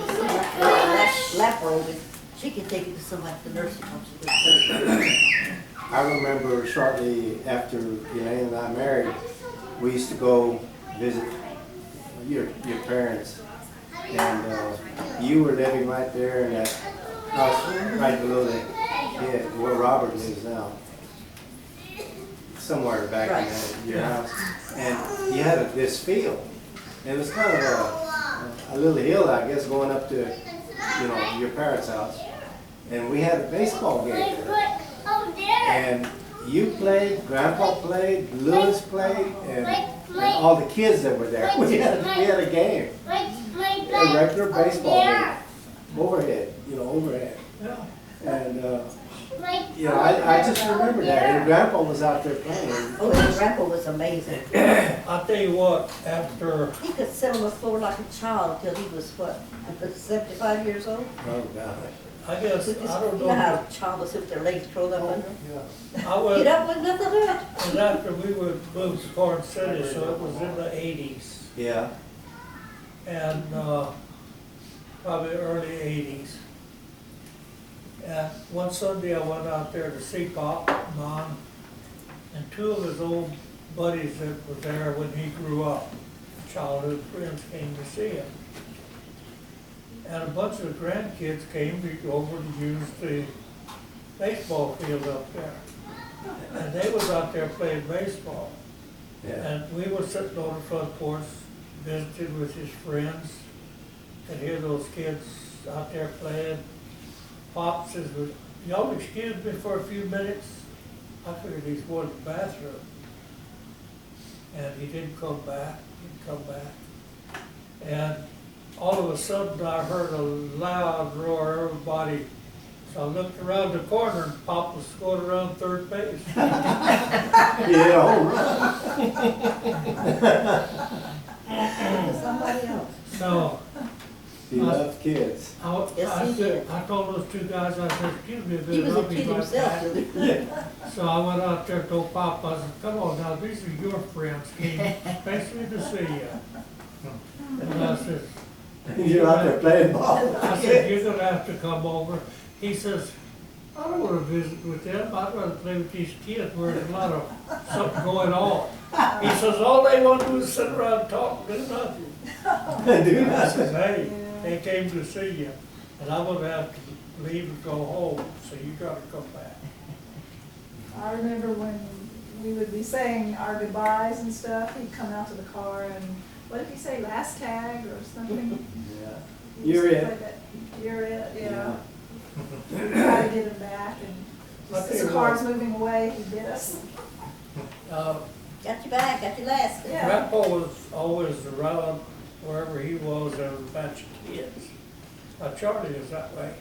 Speaker 3: just lap her over. She can take it to somebody at the nursing home. She can
Speaker 5: I remember shortly after Elaine and I married, we used to go visit your parents. And you were living right there in that house right below the pit where Robert lives now. Somewhere back in your house. And you had this field. And it was kind of a little hill, I guess, going up to, you know, your parents' house. And we had a baseball game there. And you played, Grandpa played, Lewis played, and all the kids that were there. We had a game. A regular baseball game. Overhead, overhead.
Speaker 2: yeah.
Speaker 5: And, I just remember that. And Grandpa was out there playing.
Speaker 3: Oh, and Grandpa was amazing.
Speaker 2: I'll tell you what, after,
Speaker 3: He could sit on the floor like a child till he was, 75 years old?
Speaker 5: Oh, God.
Speaker 2: I guess, I don't
Speaker 3: You know how
Speaker 2: know,
Speaker 3: a child was with their legs curled up under?
Speaker 2: I was,
Speaker 3: Get up with nothing left.
Speaker 2: it was after we would move to Corn City, so it was in the 80s.
Speaker 5: Yeah.
Speaker 2: And probably early 80s. And one Sunday I went out there to see Pop, Mom, and two of his old buddies that were there when he grew up, childhood friends, came to see him. And a bunch of the grandkids came over to use the baseball field up there. And they was out there playing baseball.
Speaker 5: Yeah.
Speaker 2: And we were sitting on the front porch, visiting with his friends, could hear those kids out there playing. Pop says, y'all excuse me for a few minutes? I figured he's going to the bathroom. And he didn't come back. And all of a sudden I heard a loud roar, everybody. So I looked around the corner and Pop was going around third base.
Speaker 5: Yeah, home run.
Speaker 3: Somebody else.
Speaker 2: So
Speaker 5: He loved kids.
Speaker 3: Yes, he did.
Speaker 2: I told those two guys, I said, excuse me a
Speaker 3: He
Speaker 2: minute,
Speaker 3: was
Speaker 2: I'll
Speaker 3: a
Speaker 2: be
Speaker 3: kid
Speaker 2: right
Speaker 3: himself,
Speaker 2: back.
Speaker 3: really.
Speaker 2: So I went out there and told Pop, I said, come on now, these are your friends, came especially to see you. And I said,
Speaker 5: You're out there playing ball.
Speaker 2: I said, you're gonna have to come over. He says, I don't wanna visit with them, I'd rather play with these kids where there's a lot of something going on. He says, all they want to do is sit around and talk, do nothing.
Speaker 5: Dude,
Speaker 2: I said, hey, they came to see you, and I'm gonna have to leave and go home, so you gotta come back.
Speaker 1: I remember when we would be saying our goodbyes and stuff, he'd come out to the car and, what did he say, last tag or something?
Speaker 5: Yeah.
Speaker 1: He used
Speaker 5: You're
Speaker 1: to
Speaker 5: it.
Speaker 1: play that, You're it, yeah. Try to get him back, and just as the car's moving away, he bit us.
Speaker 3: Got your back, got your last.
Speaker 1: Yeah.
Speaker 2: Grandpa was always around wherever he was, there was a bunch of kids. Now Charlie is that way.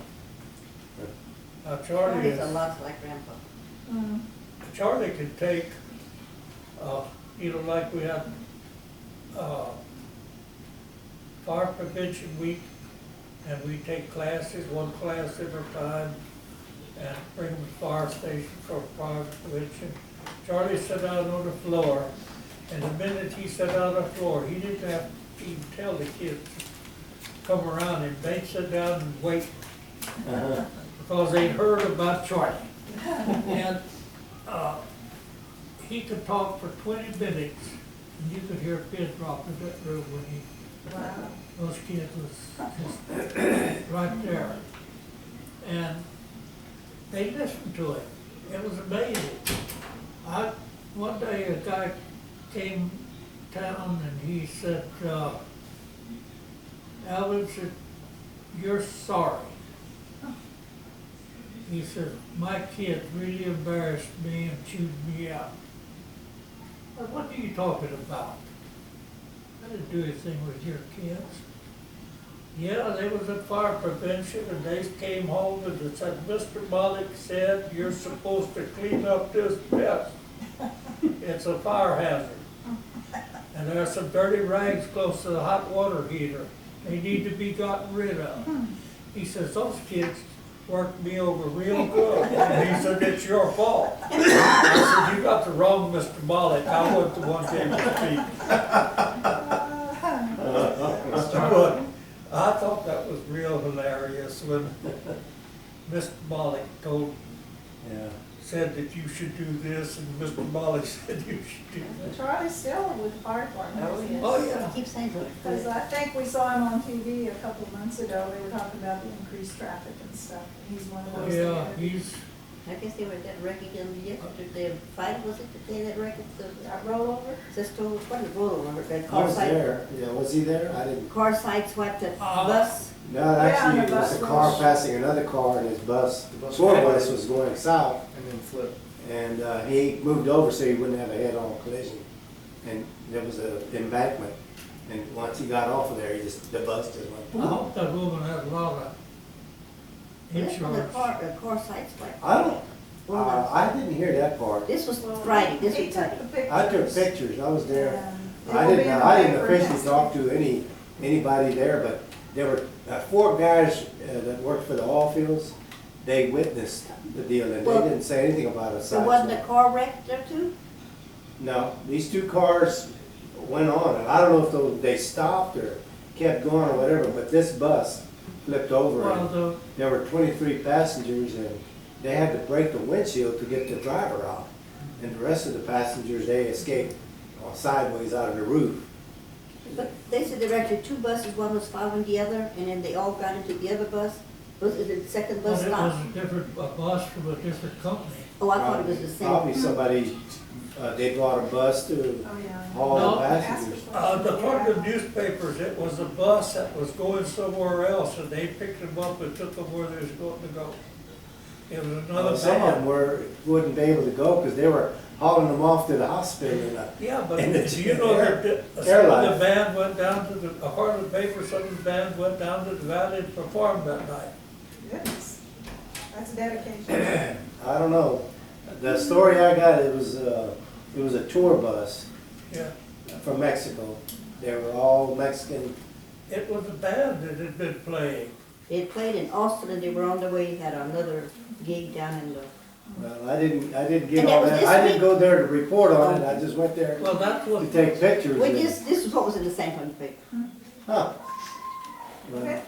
Speaker 2: Now Charlie
Speaker 3: He's a
Speaker 2: is,
Speaker 3: lot like Grandpa.
Speaker 1: Mm.
Speaker 2: Charlie can take, like we had, fire prevention week, and we take classes, one class at a time, and bring them to the fire station for fire prevention. Charlie sat down on the floor, and the minute he sat down on the floor, he didn't have to even tell the kids to come around him. They'd sit down and wait, because they'd heard about Charlie. And he could talk for 20 minutes, and you could hear a pin drop in that room when he,
Speaker 1: Wow.
Speaker 2: those kids was just right there. And they listened to it. It was amazing. One day a guy came town and he said, Alvin said, you're sorry. He says, my kids really embarrassed me and chewed me out. But what are you talking about? I didn't do anything with your kids. Yeah, they was at fire prevention and they came home and they said, Mr. Malik said you're supposed to clean up this mess. It's a fire hazard. And there's some dirty rags close to the hot water heater. They need to be gotten rid of. He says, those kids worked me over real good. And he said, it's your fault. I said, you got the wrong Mr. Malik. I wasn't the one gave you the speech. But I thought that was real hilarious when Mr. Malik said that you should do this, and Mr. Malik said you should do that.
Speaker 1: Charlie's still with the fire department.
Speaker 2: Oh, yeah.
Speaker 3: Keep saying
Speaker 1: Because
Speaker 3: that.
Speaker 1: I think we saw him on TV a couple of months ago, they were talking about the increased traffic and stuff, and he's one of those.
Speaker 2: Yeah,
Speaker 1: that-
Speaker 2: he's,
Speaker 3: I guess they were at that wreck again yesterday, Friday, was it, the day that wreck at the,
Speaker 1: That rollover?
Speaker 3: just told, what was rollover, that
Speaker 5: I
Speaker 3: car
Speaker 5: was
Speaker 3: side?
Speaker 5: there, yeah, was he there? I didn't.
Speaker 3: Car side swiped the bus.
Speaker 5: No,
Speaker 1: Yeah,
Speaker 5: actually,
Speaker 1: and
Speaker 5: it
Speaker 1: the
Speaker 5: was
Speaker 1: bus
Speaker 5: a car
Speaker 1: was-
Speaker 5: passing another car and his bus,
Speaker 7: The bus
Speaker 5: tour
Speaker 7: was-
Speaker 5: bus was going south.
Speaker 7: And then flip.
Speaker 5: And he moved over so he wouldn't have a head-on collision. And there was an embankment. And once he got off of there, the bus just
Speaker 2: I
Speaker 5: went.
Speaker 2: hope that woman had a lot of
Speaker 3: That's when the
Speaker 2: insurance.
Speaker 3: car side swiped.
Speaker 5: I don't,
Speaker 3: Well,
Speaker 5: I didn't hear that part.
Speaker 3: this was Friday, this
Speaker 1: He
Speaker 3: was
Speaker 1: took
Speaker 3: Friday.
Speaker 1: the pictures.
Speaker 5: I took pictures, I was there.
Speaker 1: and
Speaker 5: I
Speaker 1: it'll be
Speaker 5: didn't,
Speaker 1: in the
Speaker 5: I didn't
Speaker 1: paper
Speaker 5: officially
Speaker 1: next
Speaker 5: talk
Speaker 1: week.
Speaker 5: to anybody there, but there were 4 guys that worked for the oil fields. They witnessed the deal and
Speaker 3: Well,
Speaker 5: they didn't say anything about a
Speaker 3: So wasn't the
Speaker 5: sideswipe.
Speaker 3: car wrecked there too?
Speaker 5: No, these 2 cars went on, and I don't know if they stopped or kept going or whatever, but this bus flipped over.
Speaker 2: Well,
Speaker 5: And
Speaker 2: the,
Speaker 5: there were 23 passengers, and they had to break the windshield to get the driver out. And the rest of the passengers, they escaped sideways out of the roof.
Speaker 3: But they said there were actually 2 buses, one was following the other, and then they all got into the other bus. Was it the second
Speaker 2: but
Speaker 3: bus
Speaker 2: it was
Speaker 3: stopped?
Speaker 2: a different, a bus from a different company.
Speaker 3: Oh, I thought it was the same.
Speaker 5: Probably somebody, they brought a bus to
Speaker 1: Oh, yeah.
Speaker 5: haul
Speaker 2: No.
Speaker 5: the passengers.
Speaker 2: According to newspapers, it was a bus that was going somewhere else, and they picked them up and took them where they was going to go. It was another
Speaker 5: Some of them
Speaker 2: van.
Speaker 5: wouldn't be able to go because they were hauling them off to the hospital.
Speaker 2: Yeah, but
Speaker 5: And
Speaker 2: do
Speaker 5: it's
Speaker 2: you know that some
Speaker 5: airline.
Speaker 2: of the band went down to the, according to the paper, some of the band went down to the valley and performed that night.
Speaker 1: Goodness, that's dedication.
Speaker 5: I don't know. The story I got, it was a tour bus
Speaker 2: Yeah,
Speaker 5: from Mexico. They were all Mexican.
Speaker 2: it was a band that had been playing.
Speaker 3: They had played in Austin and they were on their way, had another gig down in the,
Speaker 5: Well, I didn't get
Speaker 3: And that
Speaker 5: all
Speaker 3: was
Speaker 5: that.
Speaker 3: this
Speaker 5: I didn't
Speaker 3: week?
Speaker 5: go there to report on it. I just went there
Speaker 2: Well, that's
Speaker 5: to
Speaker 2: what,
Speaker 5: take pictures.
Speaker 3: well,
Speaker 5: and-
Speaker 3: this was what was in the San Antonio paper.
Speaker 5: Huh. Well,
Speaker 1: Okay.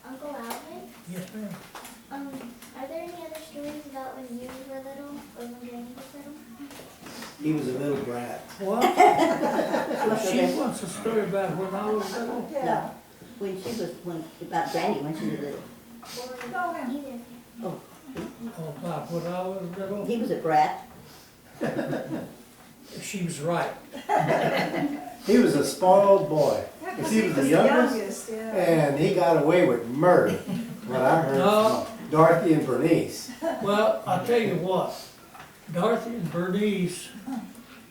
Speaker 4: Uncle Alvin,
Speaker 2: yes, ma'am.
Speaker 4: are there any other stories about when you were little or when Granny was little?
Speaker 5: he was a little brat.
Speaker 2: What? She wants a story about when I was little.
Speaker 1: Yeah.
Speaker 3: When she was, about Granny, when she was little.
Speaker 4: Or
Speaker 1: No, ma'am.
Speaker 4: either?
Speaker 3: Oh,
Speaker 2: Oh, about when I was little.
Speaker 3: he was a brat.
Speaker 2: She was right.
Speaker 5: He was a spoiled boy.
Speaker 1: Yeah,
Speaker 5: 'Cause
Speaker 1: 'cause
Speaker 5: he was the youngest,
Speaker 1: yeah.
Speaker 5: and he got away with murder. What I heard
Speaker 2: No.
Speaker 5: from Dorothy and Bernice
Speaker 2: Well, I'll tell you what, Dorothy and Bernice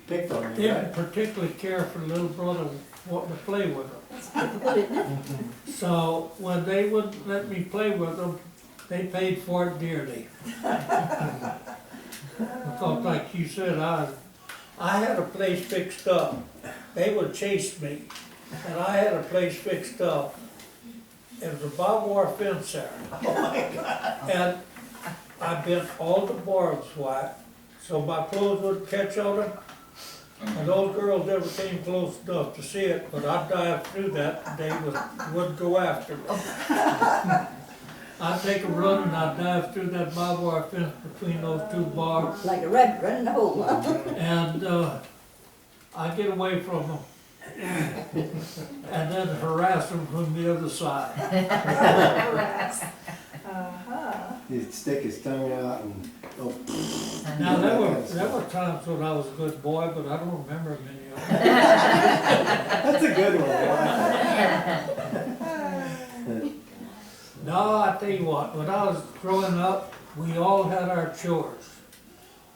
Speaker 5: picked on me,
Speaker 2: didn't
Speaker 5: right?
Speaker 2: particularly care for little brother wanting to play with them.
Speaker 3: That's difficult, isn't it?
Speaker 2: So when they wouldn't let me play with them, they paid for it dearly. Because like you said, I had a place fixed up. They would chase me, and I had a place fixed up. It was a barbed wire fence there. And I bent all the barbs white, so my clothes wouldn't catch on them. And those girls never came close enough to see it, but I dived through that, and they wouldn't go after me. I'd take a run and I'd dive through that barbed wire fence between those 2 bars,
Speaker 3: Like a rabbit running the hole.
Speaker 2: and I'd get away from them. And then harass them from the other side.
Speaker 1: Uh-huh.
Speaker 5: He'd stick his tongue out and go.
Speaker 2: Now, there were times when I was a good boy, but I don't remember many of them.
Speaker 5: That's a good one.
Speaker 2: No, I tell you what, when I was growing up, we all had our chores.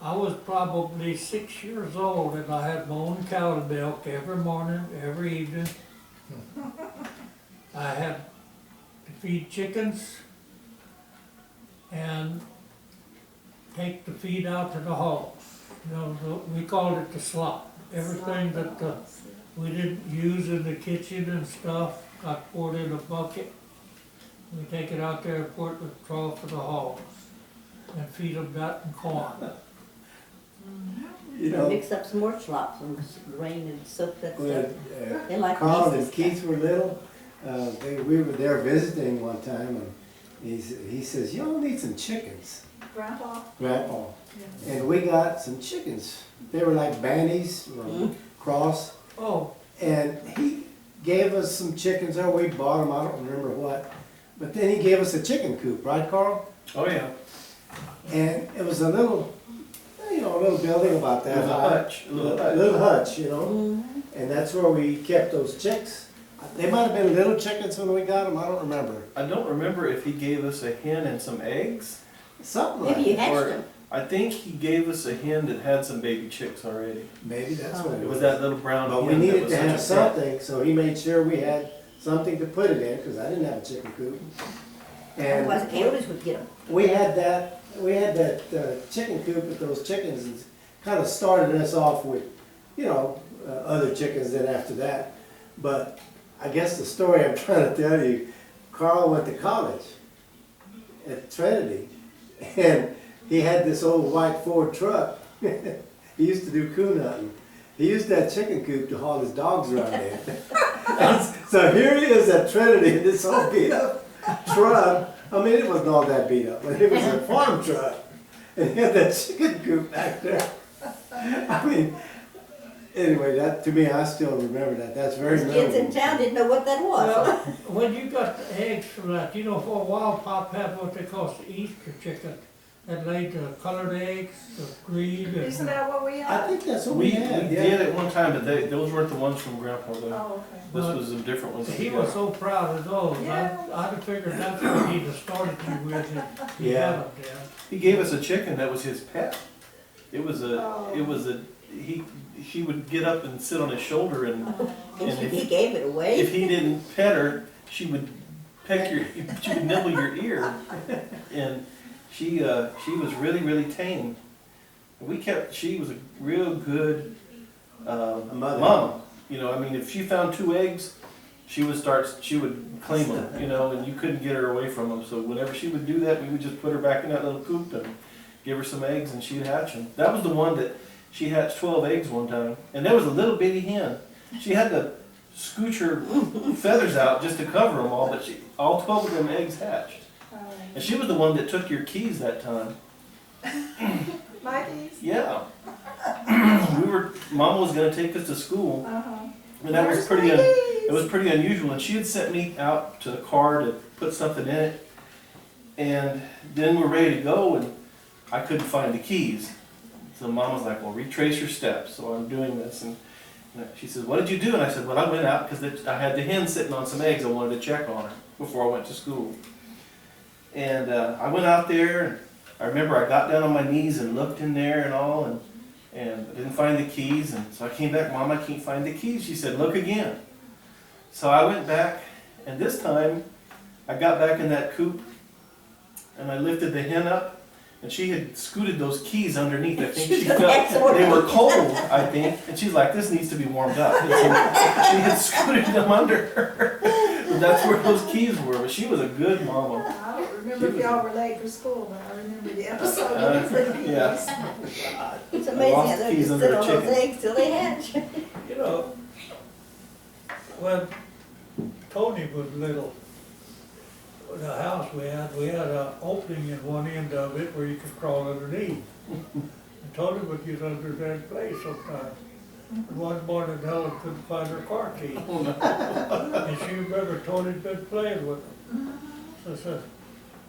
Speaker 2: I was probably 6 years old and I had my own cow to milk every morning, every evening. I had to feed chickens and take the feed out to the hogs. You know, we called it the slop. Everything that we didn't use in the kitchen and stuff got poured in a bucket. We take it out there and pour it in the trough for the hogs and feed them that and corn.
Speaker 5: You know,
Speaker 3: Mix up some more slop, some grain and soak that
Speaker 5: when
Speaker 3: stuff. They like
Speaker 5: Carl and
Speaker 3: pieces.
Speaker 5: Keith were little, we were there visiting one time, and he says, "Y'all need some chickens,
Speaker 1: Grandpa?
Speaker 5: Grandpa." And we got some chickens. They were like bannies, cross,
Speaker 2: Oh,
Speaker 5: and he gave us some chickens. Oh, we bought them. I don't remember what, but then he gave us a chicken coop, right, Carl?
Speaker 8: Oh, yeah.
Speaker 5: And it was a little, a little building about that
Speaker 8: It was a
Speaker 5: high.
Speaker 8: hutch, a little hutch.
Speaker 5: Little hutch, you know.
Speaker 3: Mhm.
Speaker 5: And that's where we kept those chicks. They might have been little chickens when we got them, I don't remember.
Speaker 8: I don't remember if he gave us a hen and some eggs.
Speaker 5: Something like
Speaker 3: Maybe you
Speaker 5: that.
Speaker 3: hatched
Speaker 8: Or-
Speaker 3: them.
Speaker 8: I think he gave us a hen that had some baby chicks already.
Speaker 5: Maybe that's what
Speaker 8: It
Speaker 5: it
Speaker 8: was
Speaker 5: was.
Speaker 8: that little brown hen.
Speaker 5: But we
Speaker 8: that
Speaker 5: needed
Speaker 8: was
Speaker 5: to
Speaker 8: such
Speaker 5: have
Speaker 8: a
Speaker 5: something, so he made sure we had something to put it in, because I didn't have a chicken coop.
Speaker 3: Otherwise,
Speaker 5: And
Speaker 3: coyotes would get them.
Speaker 5: we had that chicken coop with those chickens, and kind of started us off with, other chickens then after that. But I guess the story I'm trying to tell you, Carl went to college at Trinity, and he had this old white Ford truck. He used to do coon hunting. He used that chicken coop to haul his dogs around in. So here he is at Trinity in this whole beat up truck. I mean, it wasn't all that beat up, but it was a farm truck. And he had that chicken coop back there. I mean, anyway, that, to me, I still remember that. That's very
Speaker 3: Those kids in
Speaker 5: memorable.
Speaker 3: town didn't know what that
Speaker 2: well,
Speaker 3: was.
Speaker 2: when you got the eggs from that, for a while Pop had what they call the Easter chicken that laid the colored eggs, the green and.
Speaker 1: Isn't that what we
Speaker 5: I
Speaker 1: had?
Speaker 5: think that's what
Speaker 8: We
Speaker 5: we had,
Speaker 8: did
Speaker 5: yeah.
Speaker 8: at one time, but those weren't the ones from Grandpa though.
Speaker 1: Oh, okay.
Speaker 8: This was some different ones. that
Speaker 2: He
Speaker 8: we
Speaker 2: was
Speaker 8: got.
Speaker 2: so proud of those.
Speaker 1: Yeah.
Speaker 2: I'd have figured that's what he'd have started you with if he
Speaker 5: Yeah.
Speaker 2: had them then.
Speaker 8: He gave us a chicken that was his pet. It was
Speaker 1: Oh.
Speaker 8: she would get up and sit on his shoulder, and
Speaker 3: He gave it away.
Speaker 8: if he didn't pet her, she would she would nibble your ear. And she was really, really tame. She was a real good
Speaker 5: mother.
Speaker 8: mama. I mean, if she found 2 eggs, she would claim them, and you couldn't get her away from them. So whenever she would do that, we would just put her back in that little coop and give her some eggs, and she'd hatch them. That was the one that she hatched 12 eggs one time, and there was a little bitty hen. She had to scooch her feathers out just to cover them all, but all 12 of them eggs hatched. And she was the one that took your keys that time.
Speaker 1: Mikey's?
Speaker 8: Yeah. Mama was gonna take us to school,
Speaker 1: Uh-huh.
Speaker 8: and that was
Speaker 1: Where's
Speaker 8: pretty,
Speaker 1: Mikey's?
Speaker 8: it was pretty unusual, and she had sent me out to the car to put something in it, and then we're ready to go, and I couldn't find the keys. So Mom was like, well, retrace your steps. So I'm doing this, and she says, what did you do? And I said, well, I went out because I had the hen sitting on some eggs. I wanted to check on her before I went to school. And I went out there, and I remember I got down on my knees and looked in there and all, and I didn't find the keys. And so I came back, Mom, I can't find the keys. She said, look again. So I went back, and this time I got back in that coop, and I lifted the hen up, and she had scooted those keys underneath. I think she felt they were cold, I think. And she's like, this needs to be warmed up. And so she had scooted them under her. But that's where those keys were. But she was a good mama.
Speaker 1: I don't remember if y'all were late for school, but I remember the episode looking for the keys.
Speaker 8: Yeah.
Speaker 3: It's
Speaker 8: I
Speaker 3: amazing
Speaker 8: lost
Speaker 3: how
Speaker 8: the
Speaker 3: they
Speaker 8: keys
Speaker 3: just
Speaker 8: under
Speaker 3: sit
Speaker 8: a
Speaker 3: on those
Speaker 8: chicken.
Speaker 3: eggs till they hatch.
Speaker 2: When Tony was little, the house we had an opening in one end of it where you could crawl underneath. And Tony would get under there and play sometimes. And one morning Helen couldn't find her car key. And she remembered Tony'd been playing with them. So I said,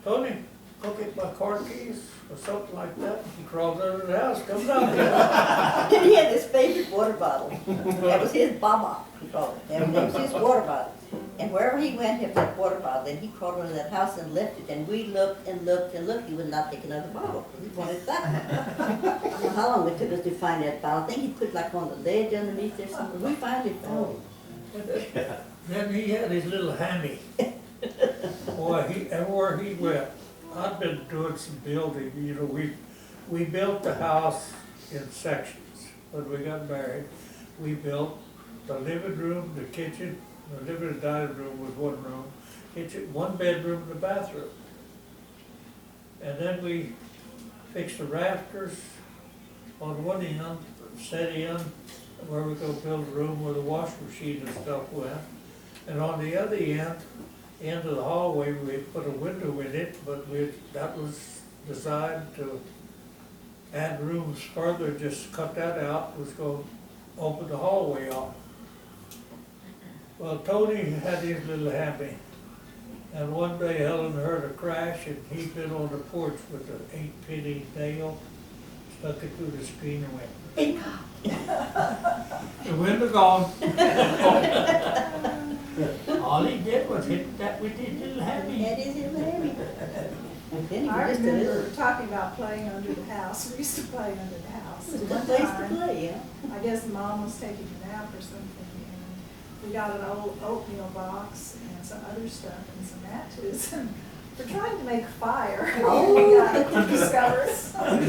Speaker 2: Tony, go get my car keys or something like that. He crawled under the house, comes out here.
Speaker 3: And he had his favorite water bottle. That was his baba, he called it. That was his water bottle. And wherever he went, he had that water bottle, then he crawled under that house and left it, and we looked and looked and looked, he would not take another bottle, he wanted that one. I don't know how long it took us to find that bottle, I think he put like on the ledge underneath there something, we finally found it.
Speaker 2: Then he had his little hammy. Boy, everywhere he went, I've been doing some building, you know, we built the house in sections when we got married. We built the living room, the kitchen, the living and dining room was one room, kitchen, one bedroom and a bathroom. And then we fixed the rafters on one end, set in, where we go build a room where the wash machine and stuff went. And on the other end of the hallway, we put a window in it, but that was designed to add rooms further, just cut that out, was going to open the hallway off. Well, Tony had his little hammy, and one day Helen heard a crash, and he'd been on the porch with an 8-penny nail, stuck it through the screen and went, bing! The window gone. All he did was hit that with his little hammy.
Speaker 3: That is his hammy. And then he
Speaker 1: I
Speaker 3: was just a
Speaker 1: remember
Speaker 3: little,
Speaker 1: talking about playing under the house. We used to play under the house.
Speaker 3: it was a
Speaker 1: One
Speaker 3: good place to
Speaker 1: time,
Speaker 3: play, yeah.
Speaker 1: I guess Mom was taking a nap or something, and we got an old oatmeal box and some other stuff and some matches, and we're trying to make a fire.
Speaker 3: Oh.
Speaker 1: We got discovered.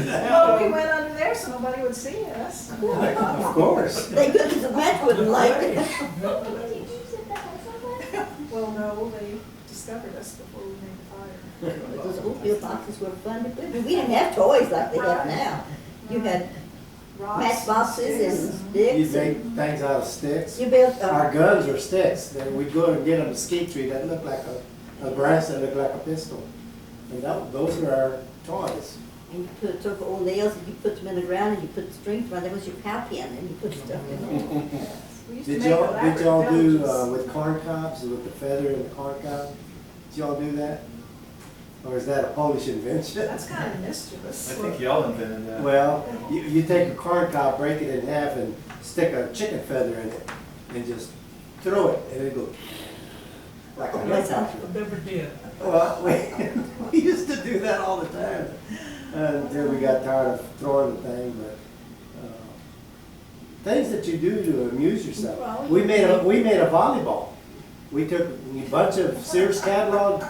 Speaker 1: Well, we went under there so nobody would see us.
Speaker 5: Of course.
Speaker 3: Thank goodness the match wouldn't light.
Speaker 4: Did you set the house on fire?
Speaker 1: Well, no, they discovered us before we made the fire.
Speaker 3: Those oatmeal boxes were fun to put, we didn't have toys like they have now. You had
Speaker 1: Rocks
Speaker 3: matchboxes and
Speaker 1: sticks.
Speaker 5: You
Speaker 3: sticks,
Speaker 5: make
Speaker 3: and
Speaker 5: things out of sticks.
Speaker 3: you built,
Speaker 5: Our guns were sticks. Then we'd go and get a mesquite tree that looked like a brass that looked like a pistol. And those were our toys.
Speaker 3: and you took old nails and you put them in the ground and you put the strings around, that was your cow pen, and you put stuff in there.
Speaker 1: We used to
Speaker 5: Did
Speaker 1: make
Speaker 5: y'all
Speaker 1: elaborate
Speaker 5: do
Speaker 1: villages.
Speaker 5: with corn cobs, with the feather and the corn cob? Did y'all do that? Or is that a Polish invention?
Speaker 1: That's kind of mischievous.
Speaker 8: I think y'all invented that.
Speaker 5: Well, you take a corn cob, break it in half, and stick a chicken feather in it, and just throw it, and it'll go like a helicopter.
Speaker 2: I never did.
Speaker 5: Well, we used to do that all the time until we got tired of throwing the thing. But things that you do to amuse yourself. We made a volleyball. We took a bunch of Sears catalog.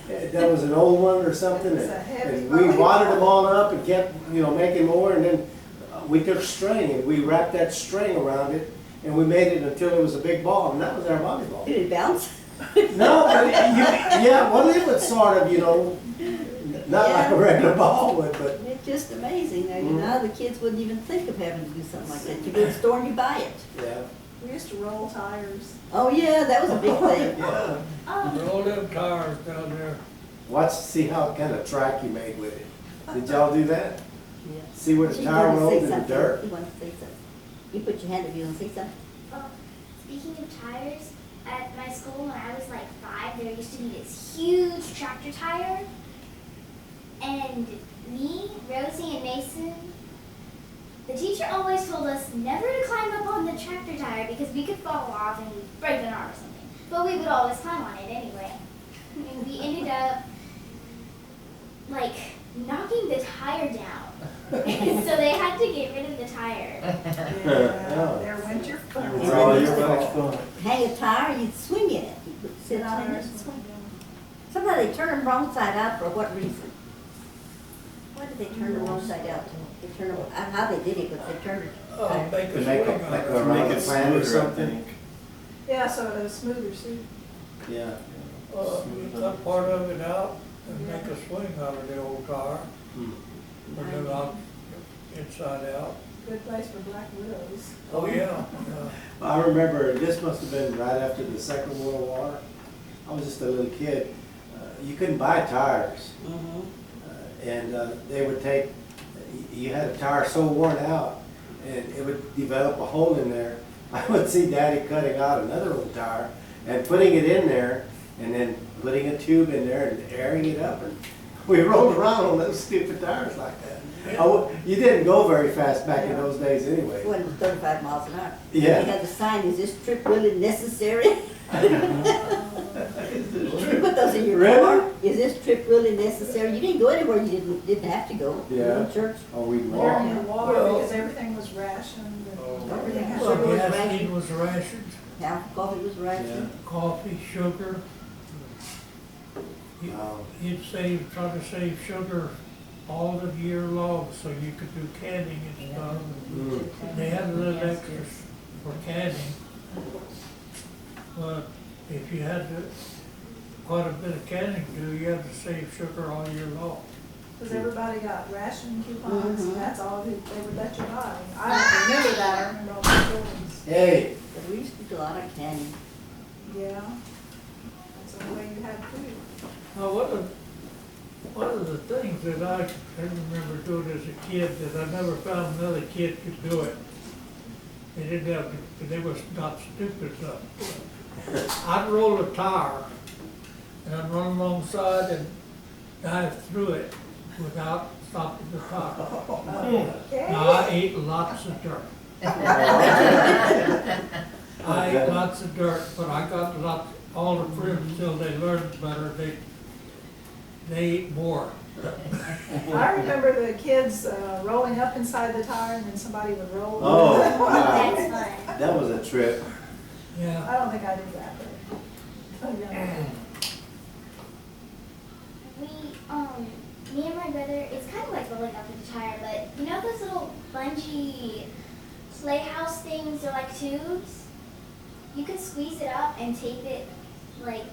Speaker 5: That was an old one or something, and we wadded them all up and kept, making more. And then we took string and we wrapped that string around it, and we made it until it was a big ball, and that was our volleyball.
Speaker 3: Did it bounce?
Speaker 5: No, but it was sort of, not like a regular ball would, but
Speaker 3: It's just amazing, now the kids wouldn't even think of having to do something like that. You go to the store and you buy it.
Speaker 5: yeah.
Speaker 1: We used to roll tires.
Speaker 3: Oh, yeah, that was a big thing.
Speaker 5: Yeah.
Speaker 2: Roll them tires down there.
Speaker 5: See how kind of track you made with it. Did y'all do that?
Speaker 3: Yeah.
Speaker 5: See where the
Speaker 3: She
Speaker 5: tire
Speaker 3: wanted to
Speaker 5: rolled
Speaker 3: say
Speaker 5: in the
Speaker 3: something.
Speaker 5: dirt?
Speaker 3: You want to say something? You put your hand up, you want to say something?
Speaker 4: Oh, speaking of tires, at my school when I was like 5, there used to be this huge tractor tire. And me, Rosie, and Mason, the teacher always told us never to climb up on the tractor tire because we could fall off and break an arm or something. But we would always climb on it anyway. And we ended up, knocking the tire down. So they had to get rid of the tire.
Speaker 1: Yeah, their winter fun.
Speaker 5: It's all your fault.
Speaker 3: Hang a tire, you'd swing in it. You would sit on it and swing. Sometimes they turn them wrong side out for what reason? Why did they turn the wrong side out? They turned them, I don't know how they did it, but they turned it.
Speaker 2: Make
Speaker 5: To
Speaker 2: a
Speaker 5: make
Speaker 2: swing
Speaker 5: a,
Speaker 2: on
Speaker 5: like
Speaker 2: it.
Speaker 5: a
Speaker 8: Make it
Speaker 5: round plan or
Speaker 8: smoother, I
Speaker 5: something?
Speaker 8: think.
Speaker 1: Yeah, so it was smoother suit.
Speaker 5: Yeah.
Speaker 2: You cut part of it out and make a swing out of the old tire,
Speaker 5: Hmm.
Speaker 2: and then out, inside out.
Speaker 1: Good place for black widows.
Speaker 2: Oh, yeah.
Speaker 5: I remember, this must have been right after the Second World War. I was just a little kid. You couldn't buy tires. And they would take, you had a tire so worn out, and it would develop a hole in there. I would see Daddy cutting out another old tire and putting it in there, and then putting a tube in there and airing it up. And we rolled around on those stupid tires like that. You didn't go very fast back in those days anyway.
Speaker 3: It wasn't 35 miles an hour.
Speaker 5: Yeah.
Speaker 3: They had the sign, is this trip really necessary? those in your
Speaker 5: Really?
Speaker 3: car? Is this trip really necessary? You didn't go anywhere you didn't have to go. You
Speaker 5: Yeah.
Speaker 3: went to church.
Speaker 5: Oh, we
Speaker 1: During
Speaker 5: walked.
Speaker 1: the war,
Speaker 2: Well-
Speaker 1: because everything was rationed and everything had
Speaker 3: Sugar
Speaker 1: to
Speaker 3: was
Speaker 2: Well,
Speaker 3: rationed.
Speaker 2: gasoline was rationed,
Speaker 3: Half the coffee was rationed.
Speaker 2: coffee, sugar. You-
Speaker 5: Wow.
Speaker 2: You'd try to save sugar all the year long, so you could do canning and stuff.
Speaker 5: Mm.
Speaker 2: They had a little extras for canning. But if you had quite a bit of canning to do, you had to save sugar all year long.
Speaker 1: Because everybody got ration coupons,
Speaker 3: Mhm.
Speaker 1: and that's all they would let you buy. I don't remember that, I remember all the stories.
Speaker 5: Hey,
Speaker 3: But we used to do a lot of candy.
Speaker 1: Yeah, that's the way you had food.
Speaker 2: Now, one of the things that I remember doing as a kid that I never found another kid could do it. They didn't have, they was not stupid enough. I'd roll a tire and I'd run alongside and dive through it without stopping the tire.
Speaker 1: Okay.
Speaker 2: Now, I ate lots of dirt. I ate lots of dirt, but I got all the friends till they learned better, they ate more.
Speaker 1: I remember the kids rolling up inside the tire and then somebody would roll.
Speaker 5: oh,
Speaker 4: That's
Speaker 5: wow.
Speaker 4: fun.
Speaker 5: That was a trip.
Speaker 2: Yeah.
Speaker 1: I don't think I did that, but, yeah.
Speaker 4: Me and my brother, it's kind of like rolling up in the tire, but you know those little bungee playhouse things, they're like tubes? You could squeeze it up and tape it like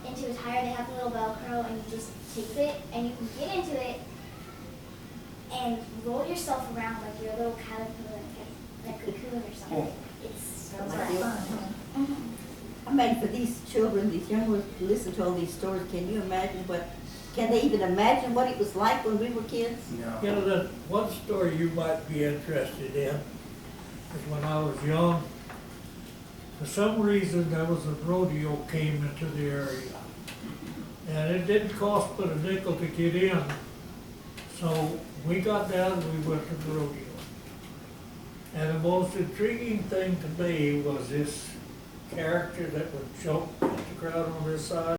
Speaker 4: into a tire. They have a little Velcro and you just tape it and you can get into it and roll yourself around like you're a little caterpillar, like a cocoon or something. It's
Speaker 1: Sounds
Speaker 4: fun.
Speaker 1: like fun.
Speaker 4: Mhm.
Speaker 3: I mean, for these children, these young ones who listen to all these stories, can you imagine can they even imagine what it was like when we were kids?
Speaker 2: You know, that one story you might be interested in is when I was young, for some reason, there was a rodeo came into the area. And it didn't cost but a nickel to get in. So we got down and we went to the rodeo. And the most intriguing thing to me was this character that would jump at the crowd on this side